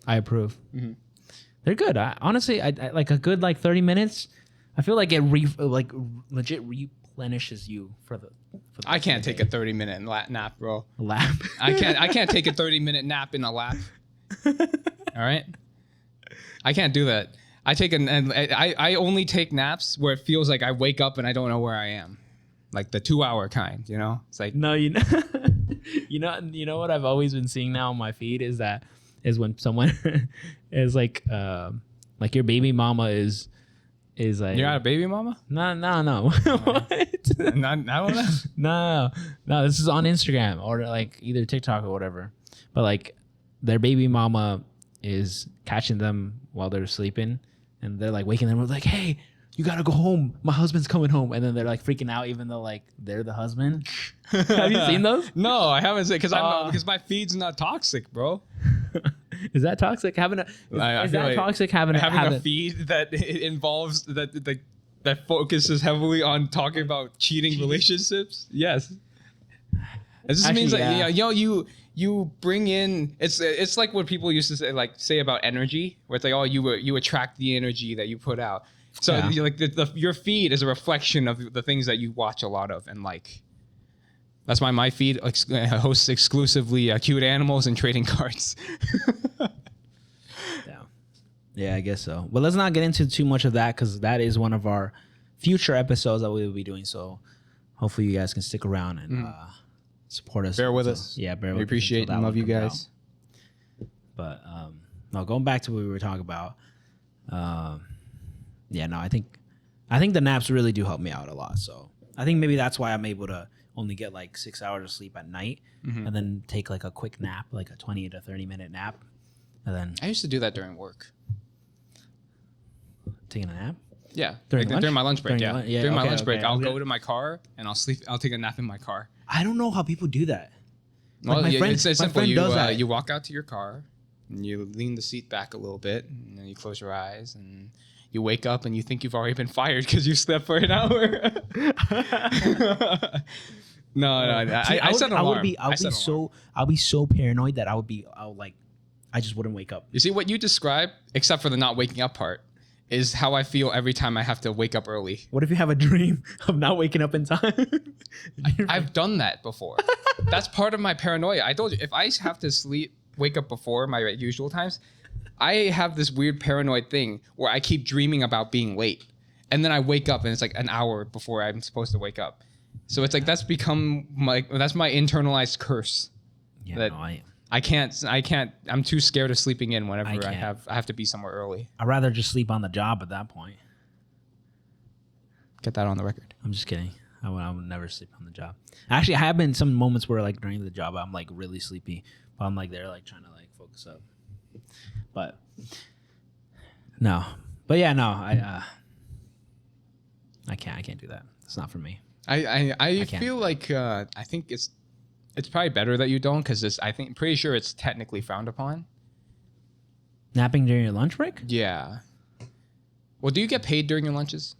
I approve. Mm-hmm. They're good. Honestly, I like a good like 30 minutes. I feel like it legit replenishes you for the I can't take a 30-minute nap, bro. lap. I can't take a 30-minute nap in a lap. All right? I can't do that. I only take naps where it feels like I wake up and I don't know where I am. Like the 2-hour kind, you know? It's like No, you know what I've always been seeing now on my feed is when someone is like your baby mama is like you're not a baby mama? No. What? I don't know. No. This is on Instagram or like either TikTok or whatever. But like their baby mama is catching them while they're sleeping, and they're like waking them up like, "Hey, you gotta go home. My husband's coming home." And then they're like freaking out, even though like they're the husband. Have you seen those? No, I haven't seen because my feed's not toxic, bro. Is that toxic? Having a feed that involves that focuses heavily on talking about cheating relationships? Yes. It just means that you bring in it's like what people used to say about energy, where it's like, oh, you attract the energy that you put out. So like your feed is a reflection of the things that you watch a lot of and like. That's why my feed hosts exclusively cute animals and trading cards. Yeah, I guess so. But let's not get into too much of that because that is one of our future episodes that we will be doing. So hopefully you guys can stick around and support us. Bear with us. Yeah, bear with us. We appreciate and love you guys. But no, going back to what we were talking about. I think the naps really do help me out a lot. So I think maybe that's why I'm able to only get like 6 hours of sleep at night and then take like a quick nap, like a 20 to 30 minute nap. And then I used to do that during work. Taking a nap? Yeah. During my lunch break. During my lunch break, I'll okay. go to my car and I'll sleep. I'll take a nap in my car. I don't know how people do that. Well, it's simple. Does that. You walk out to your car and you lean the seat back a little bit and then you close your eyes and you wake up and you think you've already been fired because you slept for an hour. No. I set an alarm. I'll be so paranoid that I just wouldn't wake up. You see what you describe, except for the not waking up part, is how I feel every time I have to wake up early. What if you have a dream of not waking up in time? I've done that before. That's part of my paranoia. I told you, if I have to wake up before my usual times, I have this weird paranoid thing where I keep dreaming about being late. And then I wake up and it's like an hour before I'm supposed to wake up. So it's like that's become that's my internalized curse. Yeah, that no, I can't. I'm too scared of sleeping in whenever I can't. have to be somewhere early. I'd rather just sleep on the job at that point. Get that on the record. I'm just kidding. I would never sleep on the job. Actually, I have been some moments where like during the job I'm like really sleepy, but I'm like there like trying to like focus up. But no, but yeah, no, I can't do that. It's not for me. I feel like I think it's probably better that you don't, because I'm pretty sure it's technically frowned upon. Napping during your lunch break? Yeah. Well, do you get paid during your lunches?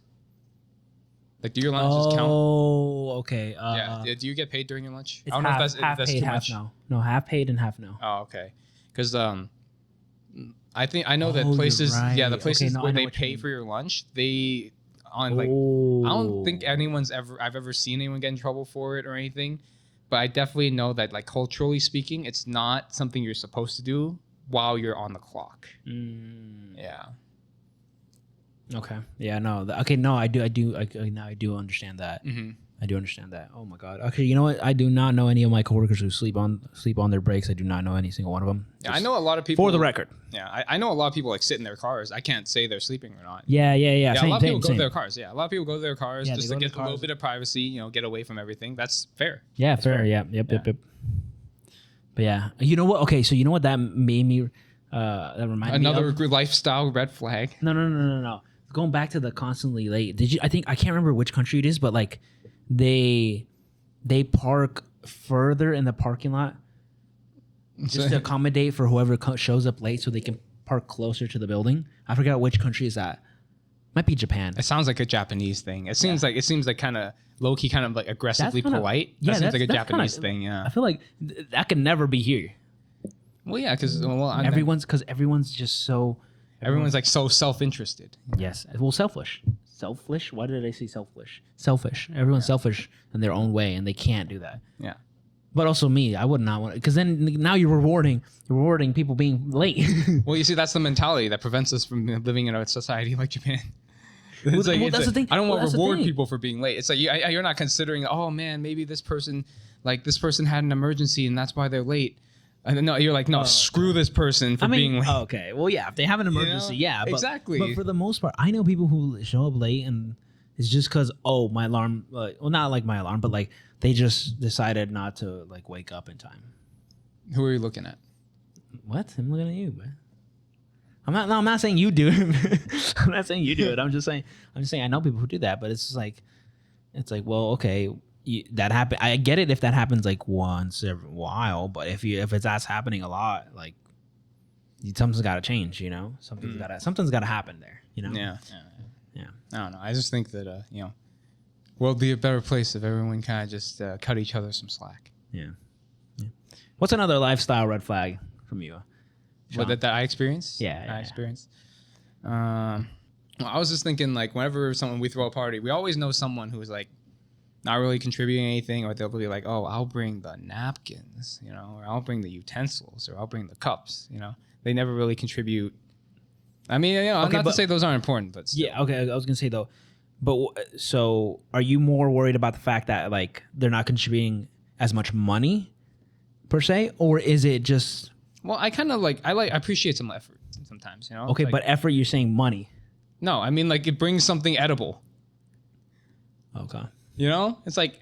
Like, do your lunches count? Oh, okay. Yeah. Do you get paid during your lunch? It's I don't know if that's paid, too half much. no. No, half paid and half no. Oh, okay. Because I know that Oh, you're places, right. the places Okay, no, I where know they what you pay mean. for your lunch, I don't think I've ever seen anyone get in trouble for it or anything, but I definitely know that, like, culturally speaking, it's not something you're supposed to do while you're on the clock. Yeah. Okay. Yeah. No. Okay. No. I do. Now I do understand that. Mm-hmm. I do understand that. Oh my god. Okay. You know what? I do not know any of my coworkers who sleep on their breaks. I do not know any single one of them. Yeah, I know a lot of people. For the record. Yeah, I know a lot of people like sit in their cars. I can't say they're sleeping or not. Yeah. Yeah, Same, a lot of same, people go same. to their cars. Yeah, a lot of people go to their cars Yeah, just they to go to get the a little cars. bit of privacy. Get away from everything. That's fair. Yeah. That's Fair. Yeah. Yep. Yeah. But yeah. You know what? Okay. So you know what that made me. That reminded me Another of? lifestyle red flag. No. Going back to the constantly late. I can't remember which country it is, but like they park further in the parking lot just to accommodate for whoever shows up late, so they can park closer to the building. I forgot which country is that. Might be Japan. It sounds like a Japanese thing. It seems like kind of low key, kind of like aggressively That's kinda- polite. yeah, That seems like a that's Japanese kinda- thing. Yeah. I feel like that could never be here. Well, yeah, because Everyone's just so. everyone's like so self-interested. Yes. Well, selfish. Selfish? Why did I say selfish? Selfish. Everyone's selfish in their own way, and they can't do that. Yeah. But also me, I would not want, because then now you're rewarding people being late. Well, you see, that's the mentality that prevents us from living in a society like Japan. It's Well, that's the thing. I don't Well, want that's to the reward thing. people for being late. It's like you're not considering, oh man, maybe this person had an emergency and that's why they're late. And then, no, you're like, no, screw this person for being late. okay. Well, yeah, if they have an emergency, yeah. But, exactly. But for the most part, I know people who show up late and it's just because, my alarm, well, not like my alarm, but like they just decided not to like wake up in time. Who are you looking at? What? I'm looking at you, man. I'm not saying you do it. I'm not saying you do it. I'm just saying I know people who do that, but it's just like, well, okay, that happen. I get it if that happens like once every while, but if that's happening a lot, like something's got to change, something's got to happen there, Yeah. Yeah. I don't know. I just think that world be a better place if everyone kind of just cut each other some slack. Yeah. What's another lifestyle red flag from you? Sean? What that I experienced? Yeah, I experienced. Well, I was just thinking, like, whenever we throw a party, we always know someone who's like not really contributing anything, or they'll be like, "Oh, I'll bring the napkins," or "I'll bring the utensils," or "I'll bring the cups." They never really contribute. I mean, I'm not to say those aren't important, but still. Yeah. Okay. I was gonna say though, but so are you more worried about the fact that like they're not contributing as much money per se, or is it just? Well, I kind of I appreciate some effort sometimes, Okay, Like, but effort, you're saying money. no, I mean like it brings something edible. Okay. It's like,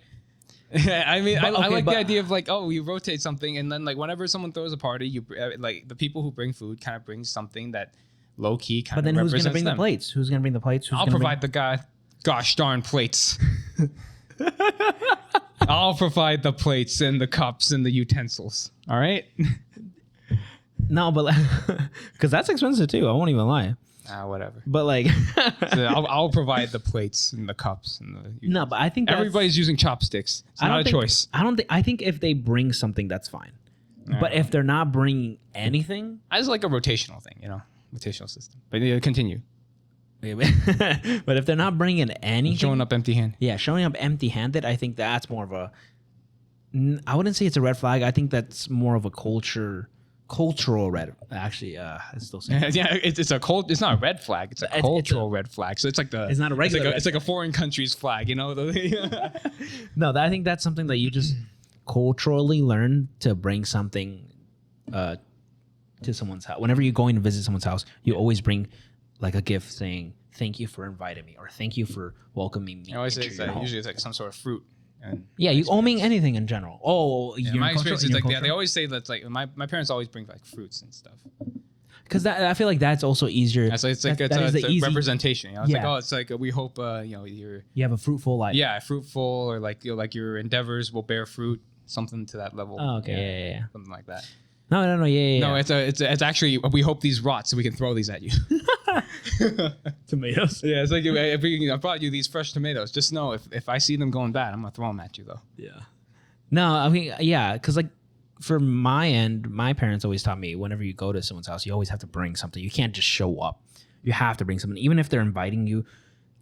I mean, I like but- the idea of like, oh, you rotate something, and then like whenever someone throws a party, you like the people who bring food kind of bring something that low key kind But of then who's represents gonna bring them. the plates? Who's gonna bring the plates? I'll provide the gosh darn plates. I'll provide the plates and the cups and the utensils. All right. No, but because that's expensive too. I won't even lie. Whatever. But like, So I'll provide the plates and the cups and the. no, but I think that's, Everybody's using chopsticks. It's not a choice. I think if they bring something, that's fine. But if they're not bringing anything, I just like a rotational thing, rotational system. But continue. but if they're not bringing anything, Showing up empty-handed. yeah, showing up empty-handed, I think that's more of a. I wouldn't say it's a red flag. I think that's more of a cultural red. Actually, it's still saying. Yeah, it's a cold. It's not a red flag. It's a cultural red flag. So it's like It's not a regular. It's like a foreign country's flag. You know. No, I think that's something that you just culturally learn to bring something to someone's house. Whenever you're going to visit someone's house, you always bring like a gift saying thank you for inviting me or thank you for welcoming me. I always say into your home. usually it's like some sort of fruit. And Yeah, you owe me anything in general. Oh, yeah, my experience is like they always say that's like my parents always bring like fruits and stuff. because I feel like that's also easier. Yeah, so it's like that it's is the a easy- representation. You know? It's like Yeah. it's like we hope you're You have a fruitful life. fruitful or like like your endeavors will bear fruit, something to that level. Oh, okay. Yeah. Something like that. No. Yeah. No, it's actually we hope these rot so we can throw these at you. tomatoes. Yeah, it's like I brought you these fresh tomatoes. Just know if I see them going bad, I'm gonna throw them at you though. Yeah. No, I mean, yeah, because like for my end, my parents always taught me whenever you go to someone's house, you always have to bring something. You can't just show up. You have to bring something, even if they're inviting you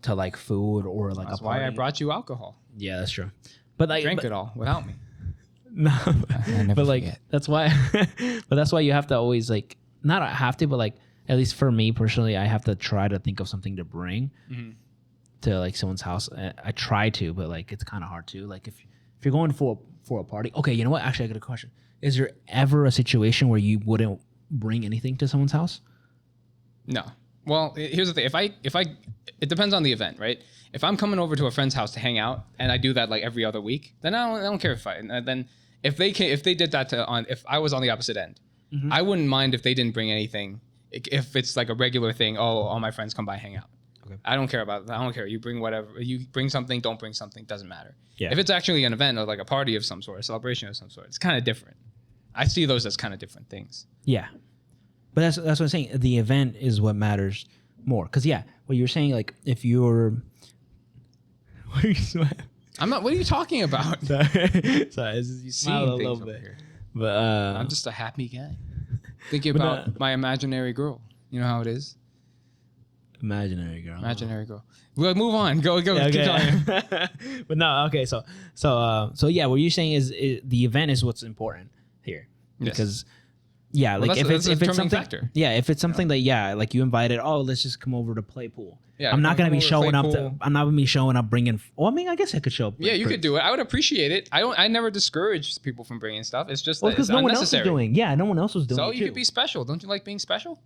to like food or like That's a party. why I brought you alcohol. Yeah, that's true. But like, Drank it all without me. no, never but like forget. that's why. But that's why you have to always like not have to, but like at least for me personally, I have to try to think of something to bring to like someone's house. I try to, but like it's kind of hard to. Like if you're going for a party, okay, you know what? Actually, I got a question. Is there ever a situation where you wouldn't bring anything to someone's house? No. Well, here's the thing. If I, it depends on the event, right? If I'm coming over to a friend's house to hang out, and I do that like every other week, then I don't care if then if they did that if I was on the opposite end, I wouldn't mind if they didn't bring anything. If it's like a regular thing, all my friends come by, hang out. Okay. I don't care about that. I don't care. You bring whatever. You bring something, don't bring something, doesn't matter. Yeah. If it's actually an event or like a party of some sort, a celebration of some sort, it's kind of different. I see those as kind of different things. Yeah, but that's what I'm saying. The event is what matters more. Because yeah, what you're saying, like if you're, what are you? I'm not. What are you talking about? Sorry, you Seeing smile a things little over bit. here. But I'm just a happy guy. Thinking about my imaginary girl. You know how it is? imaginary girl. Imaginary girl. Well, move on. Go. Yeah, Keep talking. But no, okay. So yeah, what you're saying is the event is what's important here Yes. because yeah, Well, like that's if a it's determining something, factor. yeah, if it's something that like you invited, oh, let's just come over to play pool. Yeah, I'm not gonna be come over to showing play up. pool. I'm not gonna be showing up bringing. Well, I mean, I guess I could show up. Yeah, you could do it. I would appreciate it. I never discourage people from bringing stuff. It's just that because it's no one else was unnecessary. doing. Yeah, no one else was doing. So it you too. could be special. Don't you like being special?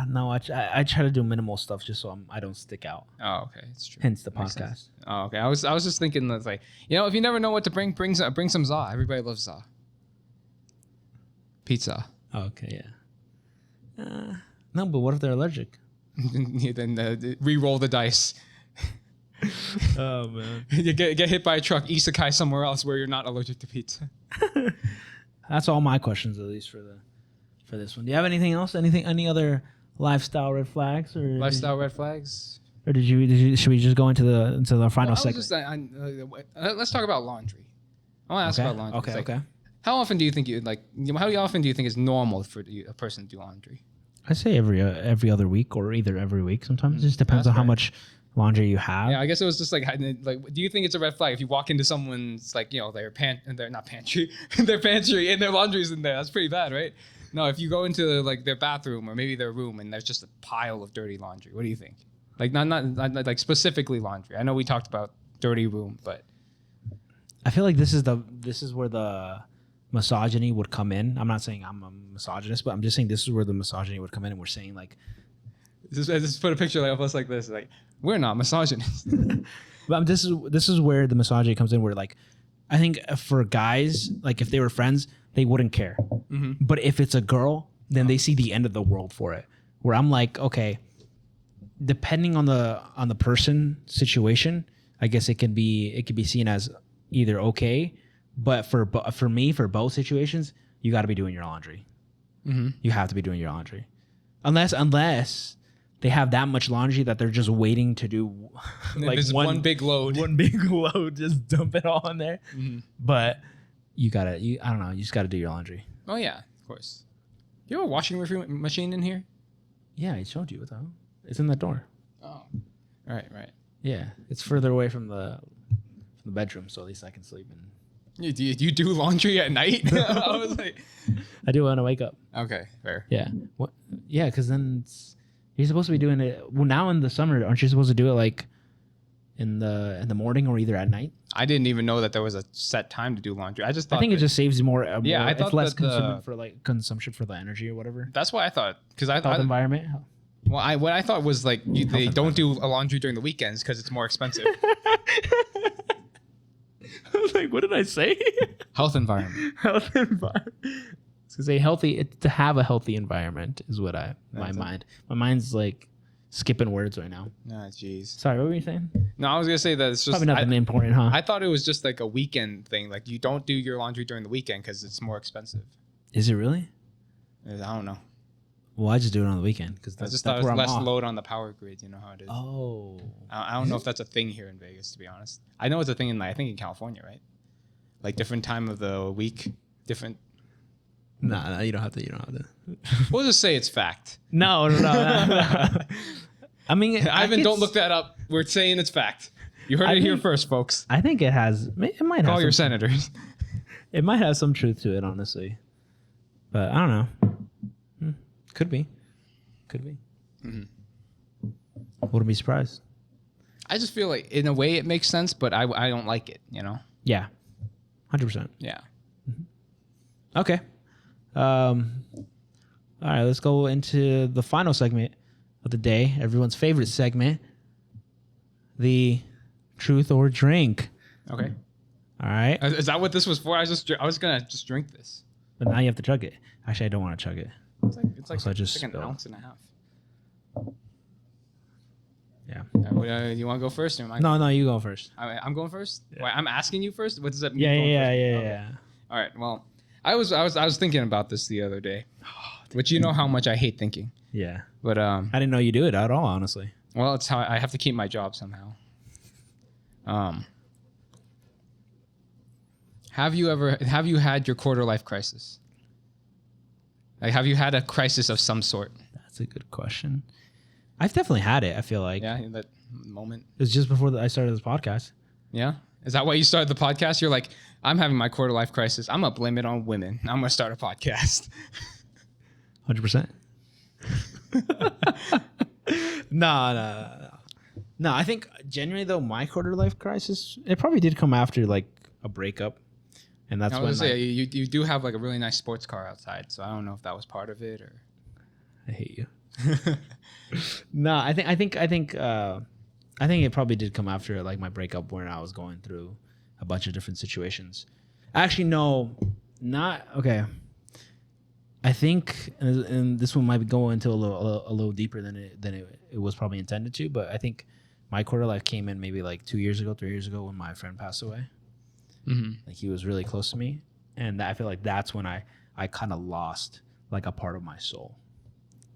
No, I try to do minimal stuff just so I don't stick out. Oh, okay, it's true. Hence the Makes podcast. sense. Oh, okay. I was just thinking that like if you never know what to bring some za. Everybody loves za. Pizza. Okay, yeah. No, but what if they're allergic? Then re-roll the dice. Oh man, You get hit by a truck, isekai somewhere else where you're not allergic to pizza. that's all my questions at least for this one. Do you have anything else? Any other lifestyle red flags or Lifestyle red flags. Or did you? Should we just go into the final Well, segment? Let's talk about laundry. I want to ask about laundry. Okay. It's like, Okay. How often do you think how often do you think is normal for a person to do laundry? I say every other week or either every week. Sometimes it just depends That's on how fair. much laundry you have. Yeah, I guess it was just like do you think it's a red flag if you walk into someone's their not pantry, their pantry and their laundry's in there? That's pretty bad, right? No, if you go into like their bathroom or maybe their room and there's just a pile of dirty laundry, what do you think? Like not like specifically laundry. I know we talked about dirty room, but I feel like this is where the misogyny would come in. I'm not saying I'm a misogynist, but I'm just saying this is where the misogyny would come in, and we're saying like, just put a picture of us like this, like we're not misogynists. but this is where the misogyny comes in. Where like, I think for guys, like if they were friends, they wouldn't care. But if it's a girl, then they see the end of the world for it. Where I'm like, okay, depending on the person situation, I guess it can be seen as either okay, but for me, for both situations, you got to be doing your laundry. You have to be doing your laundry, unless they have that much laundry that they're just waiting to do like one big load. one big load, just dump it all in there. But I don't know, you just got to do your laundry. Oh yeah, of course. You have a washing machine in here? Yeah, I showed you though. It's in the door. Oh, Right. Yeah, it's further away from the bedroom, so at least I can sleep. And You do laundry at night? I was like, I do want to wake up. okay, fair. Yeah. What? Yeah, because then you're supposed to be doing it. Well, now in the summer, aren't you supposed to do it like in the morning or either at night? I didn't even know that there was a set time to do laundry. I just thought I think it just saves you more. Yeah, I it's thought less that consumption for the energy or whatever. that's what I thought because Health I environment. what I thought was like they don't do a laundry during the weekends because it's more expensive. I was like, what did I say? Health environment. Health environment. To say healthy, to have a healthy environment is what my mind's like skipping words right now. Nah, jeez. Sorry, what were you saying? No, I was gonna say that it's just Probably nothing important, huh? I thought it was just like a weekend thing. Like you don't do your laundry during the weekend because it's more expensive. Is it really? I don't know. Well, I just do it on the weekend because I just thought it was less load on the power grid. You know how it is. Oh. I don't know if that's a thing here in Vegas, to be honest. I know it's a thing in I think in California, right? Like different time of the week, different. No, you don't have to. You don't have to. We'll just say it's fact. No. I mean, Ivan, don't look that up. We're saying it's fact. You heard it here first, folks. I think it has. It might Call have your senators. It might have some truth to it, honestly. But I don't know. Could be. Mm-hmm. Wouldn't be surprised. I just feel like in a way it makes sense, but I don't like it. You know. Yeah. 100%. Yeah. Okay. All right, let's go into the final segment of the day. Everyone's favorite segment, the truth or drink. Okay. All right. Is that what this was for? I was gonna just drink this. But now you have to chug it. Actually, I don't want to chug it. It's like Also, I just an spilled. ounce and a half. Yeah. You want to go first? Or am I No, you go first. I'm going first. Yeah. Wait, I'm asking you first. What does that mean? Yeah. Okay. All right. Well, I was thinking about this the other day, which you know how much I hate thinking. Yeah. But I didn't know you do it at all, honestly. well, it's how I have to keep my job somehow. Have you had your quarter life crisis? Like, have you had a crisis of some sort? That's a good question. I've definitely had it. I feel like Yeah, in that moment. it was just before I started this podcast. Yeah. Is that why you started the podcast? You're like, I'm having my quarter life crisis. I'm gonna blame it on women. I'm gonna start a podcast. 100%. No. I think genuinely though, my quarter life crisis, it probably did come after like a breakup, and that's I when was gonna say you do have like a really nice sports car outside, so I don't know if that was part of it or. I hate you. No, I think it probably did come after like my breakup when I was going through a bunch of different situations. Actually, no, not okay. I think, and this one might be going into a little deeper than it was probably intended to, but I think my quarter life came in maybe like 3 years ago when my friend passed away. Mm-hmm. Like he was really close to me, and I feel like that's when I kind of lost like a part of my soul,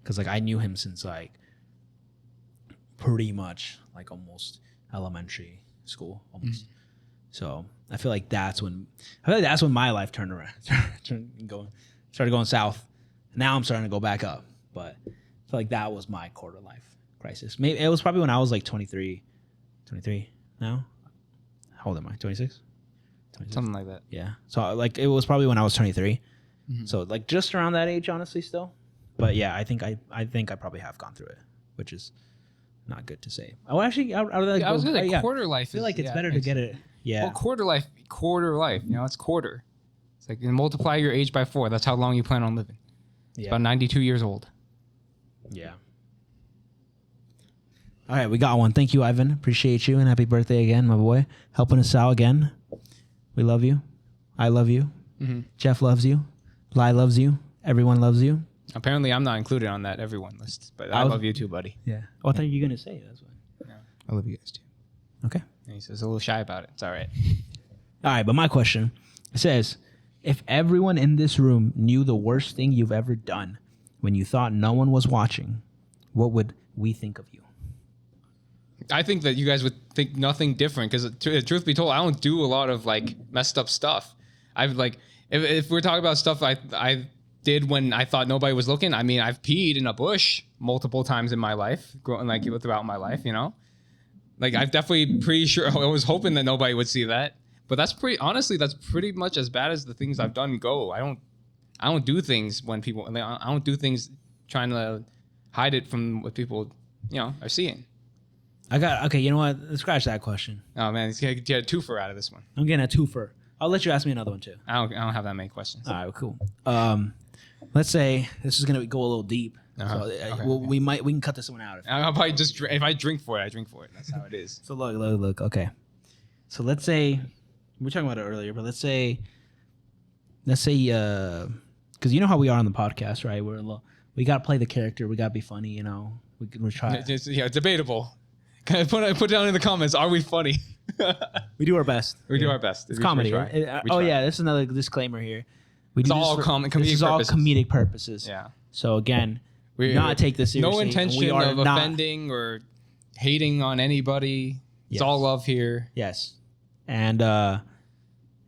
because like I knew him since like pretty much like almost elementary school almost. Mm-hmm. So I feel like that's when my life turned around, started going south. Now I'm starting to go back up, but I feel like that was my quarter life crisis. Maybe it was probably when I was like 23 now. How old am I? 26? Something like that. Yeah. So like it was probably when I was 23. Mm-hmm. So like just around that age, honestly, still. But yeah, I think I probably have gone through it, which is not good to say. Oh, actually, I was gonna say quarter life. I feel like it's better to get it. Yeah. Well, quarter life. You know, it's quarter. It's like you multiply your age by 4. That's how long you plan on living. It's about 92 years old. Yeah. All right, we got one. Thank you, Ivan. Appreciate you, and happy birthday again, my boy. Helping us out again. We love you. I love you. Mm-hmm. Jeff loves you. Lai loves you. Everyone loves you. Apparently, I'm not included on that everyone list, but I love you too, buddy. Yeah. Oh, I thought you were gonna say it. That's why. Yeah. I love you guys too. Okay. And he's a little shy about it. It's all right. All right, but my question says, if everyone in this room knew the worst thing you've ever done when you thought no one was watching, what would we think of you? I think that you guys would think nothing different because, truth be told, I don't do a lot of like messed up stuff. I've like, if we're talking about stuff I did when I thought nobody was looking, I mean, I've peed in a bush multiple times in my life, growing like throughout my life, you know. Like I'm definitely pretty sure. I was hoping that nobody would see that, but that's pretty much as bad as the things I've done go. I don't do things when people. I don't do things trying to hide it from what people, are seeing. Okay. You know what? Let's scratch that question. Oh man, you get a twofer out of this one. I'm getting a twofer. I'll let you ask me another one too. I don't have that many questions. All right, cool. Let's say this is gonna go a little deep. Uh-huh. So Okay. we can cut this one out. I'll probably just if I drink for it, I drink for it. That's how it is. So look. Okay. So let's say we were talking about it earlier, but let's say, because you know how we are on the podcast, right? We gotta play the character. We gotta be funny. We're trying. It's debatable. Can I put down in the comments? Are we funny? We do our best. We do our best. It's We comedy. try. We try. Yeah, this is another disclaimer here. It's all comedic This is all purposes. comedic purposes. Yeah. So again, We not take this seriously. No and intention we are of not- offending or hating on anybody. It's Yes. all love here. Yes. And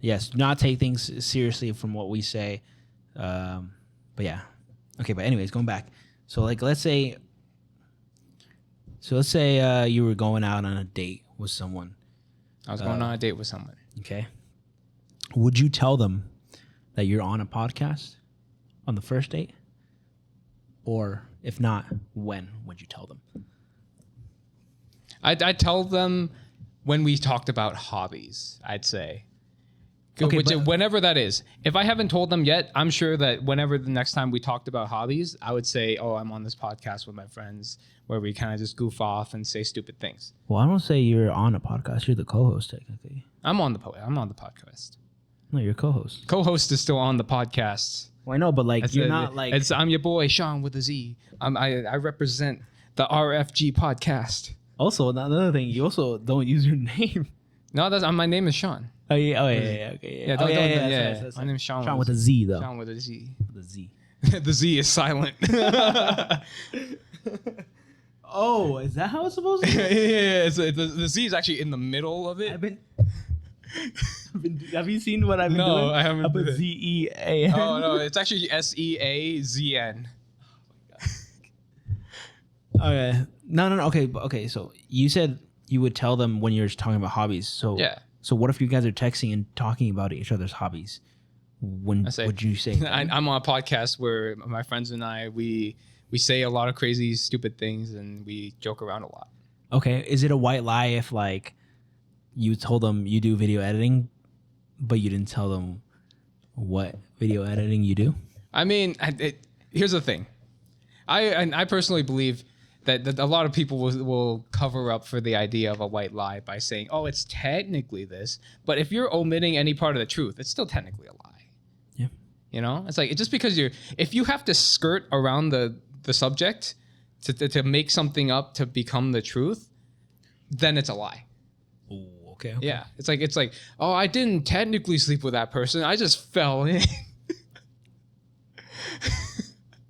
yes, do not take things seriously from what we say. But yeah. Okay, but anyways, going back. So let's say you were going out on a date with someone. I was going on a date with someone. Okay. Would you tell them that you're on a podcast on the first date? Or if not, when would you tell them? I'd tell them when we talked about hobbies, I'd say. Okay, but- Whenever that is. If I haven't told them yet, I'm sure that whenever the next time we talked about hobbies, I would say, oh, I'm on this podcast with my friends where we kind of just goof off and say stupid things. Well, I don't say you're on a podcast. You're the co-host, technically. I'm on the podcast. No, you're a co-host. Co-host is still on the podcast. Well, I know, but you're not I'm your boy Sean with a Z. I represent the RFG podcast. Also, another thing, you also don't use your name. No, my name is Sean. Oh yeah, okay, Yeah, that's my name is Sean. Sean with a Z though. Sean with a Z. With a Z. The Z is silent. Oh, is that how it's supposed to be? yeah. The Z is actually in the middle of it. Have you seen what I've been doing? No, I haven't. I put ZEAN. Oh no, it's actually SEAZN. Okay. No. Okay. So you said you would tell them when you're talking about hobbies. So Yeah. So what if you guys are texting and talking about each other's hobbies? When would you say? I'm on a podcast where my friends and I we say a lot of crazy, stupid things, and we joke around a lot. Okay. Is it a white lie if you told them you do video editing, but you didn't tell them what video editing you do? I mean, here's the thing. I personally believe that a lot of people will cover up for the idea of a white lie by saying, oh, it's technically this. But if you're omitting any part of the truth, it's still technically a lie. Yeah. It's like, just because if you have to skirt around the subject to make something up to become the truth, then it's a lie. Oh, okay. Yeah. It's like, oh, I didn't technically sleep with that person. I just fell in.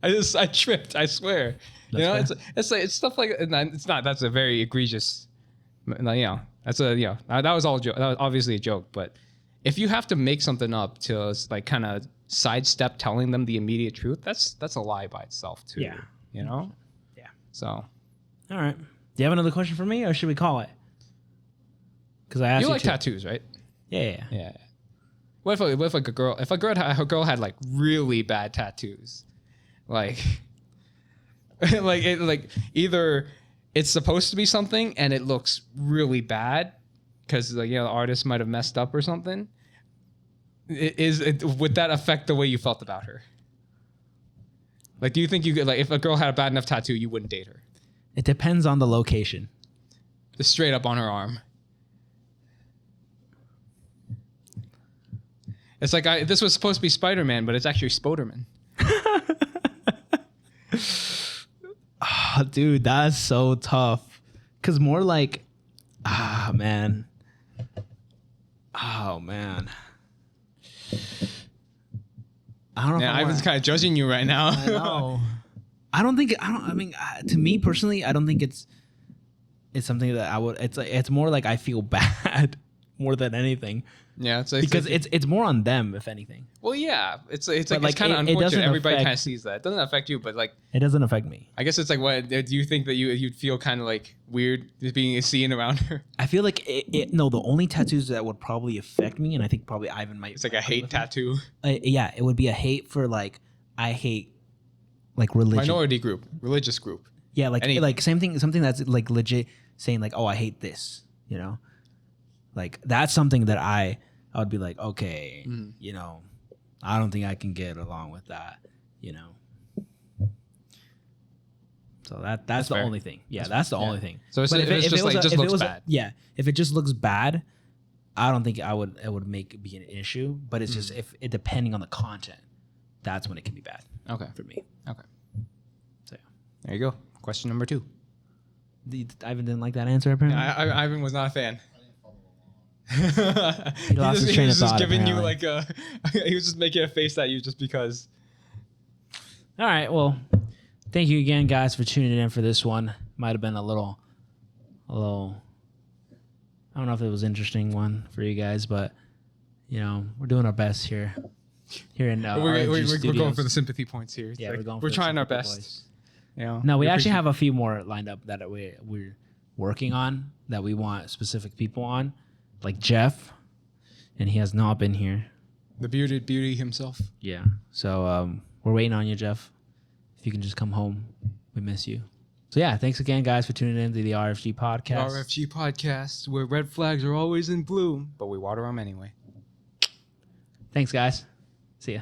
I tripped, I swear. That's It's stuff like, it's not, that's a very egregious, that was all joke. That was obviously a joke, but if you have to make something up to kind of sidestep telling them the immediate truth, that's a lie by itself too. Yeah. Yeah. So. All right. Do you have another question for me, or should we call it? Because I asked You like to. tattoos, right? Yeah. Yeah. What if a girl had like really bad tattoos, like either it's supposed to be something and it looks really bad because the artist might have messed up or something. Would that affect the way you felt about her? Like, do you think you could, if a girl had a bad enough tattoo, you wouldn't date her? It depends on the location. Just straight up on her arm. It's like this was supposed to be Spider-Man, but it's actually Spoderman. Oh, dude, that's so tough. Cause more like, man. Oh man. I don't know. Yeah, Ivan's kind of judging you right now. I know. I mean, to me personally, I don't think it's something that I would. It's more like I feel bad more than anything. Yeah, Because it's more on them, if anything. well, yeah, it's like But, it's kind of it unfortunate. doesn't Everybody affect- kind of sees that. It doesn't affect you, but like It doesn't affect me. I guess it's like what do you think that you'd feel kind of like weird just being seen around her? I feel like no, the only tattoos that would probably affect me, and I think probably Ivan might. It's like a hate tattoo. Yeah, it would be a hate for like I hate like religion. Minority group, religious group. Yeah, like anything. like same thing, something that's like legit saying like, oh, I hate this. You know, like that's something that I would be like, okay, you know, I don't think I can get along with that. You know. So that's the fair. only thing. Yeah, that's the only thing. So it's, But if it's just like just looks bad. Yeah, if it just looks bad, I don't think it would make it be an issue. But it's just if it depending on the content, that's when it can be bad Okay. for me. Okay. So yeah. There you go. Question number 2. Ivan didn't like that answer apparently. Ivan was not a fan. He lost his train he of was just thought, giving you apparently. like he was just making a face at you just because. All right. Well, thank you again, guys, for tuning in for this one. Might have been a little. I don't know if it was an interesting one for you guys, but you know we're doing our best here. Here in We're going Studios. for the sympathy points here. Yeah, Like, we're going. We're for trying our the best. boys. You know, No, we actually have a few more lined up that we're working on that we want specific people on, like Jeff, and he has not been here. the bearded beauty himself. Yeah. So we're waiting on you, Jeff. If you can just come home, we miss you. So yeah, thanks again, guys, for tuning in to the RFG podcast. RFG podcast, where red flags are always in bloom, but we water them anyway. Thanks, guys. See ya.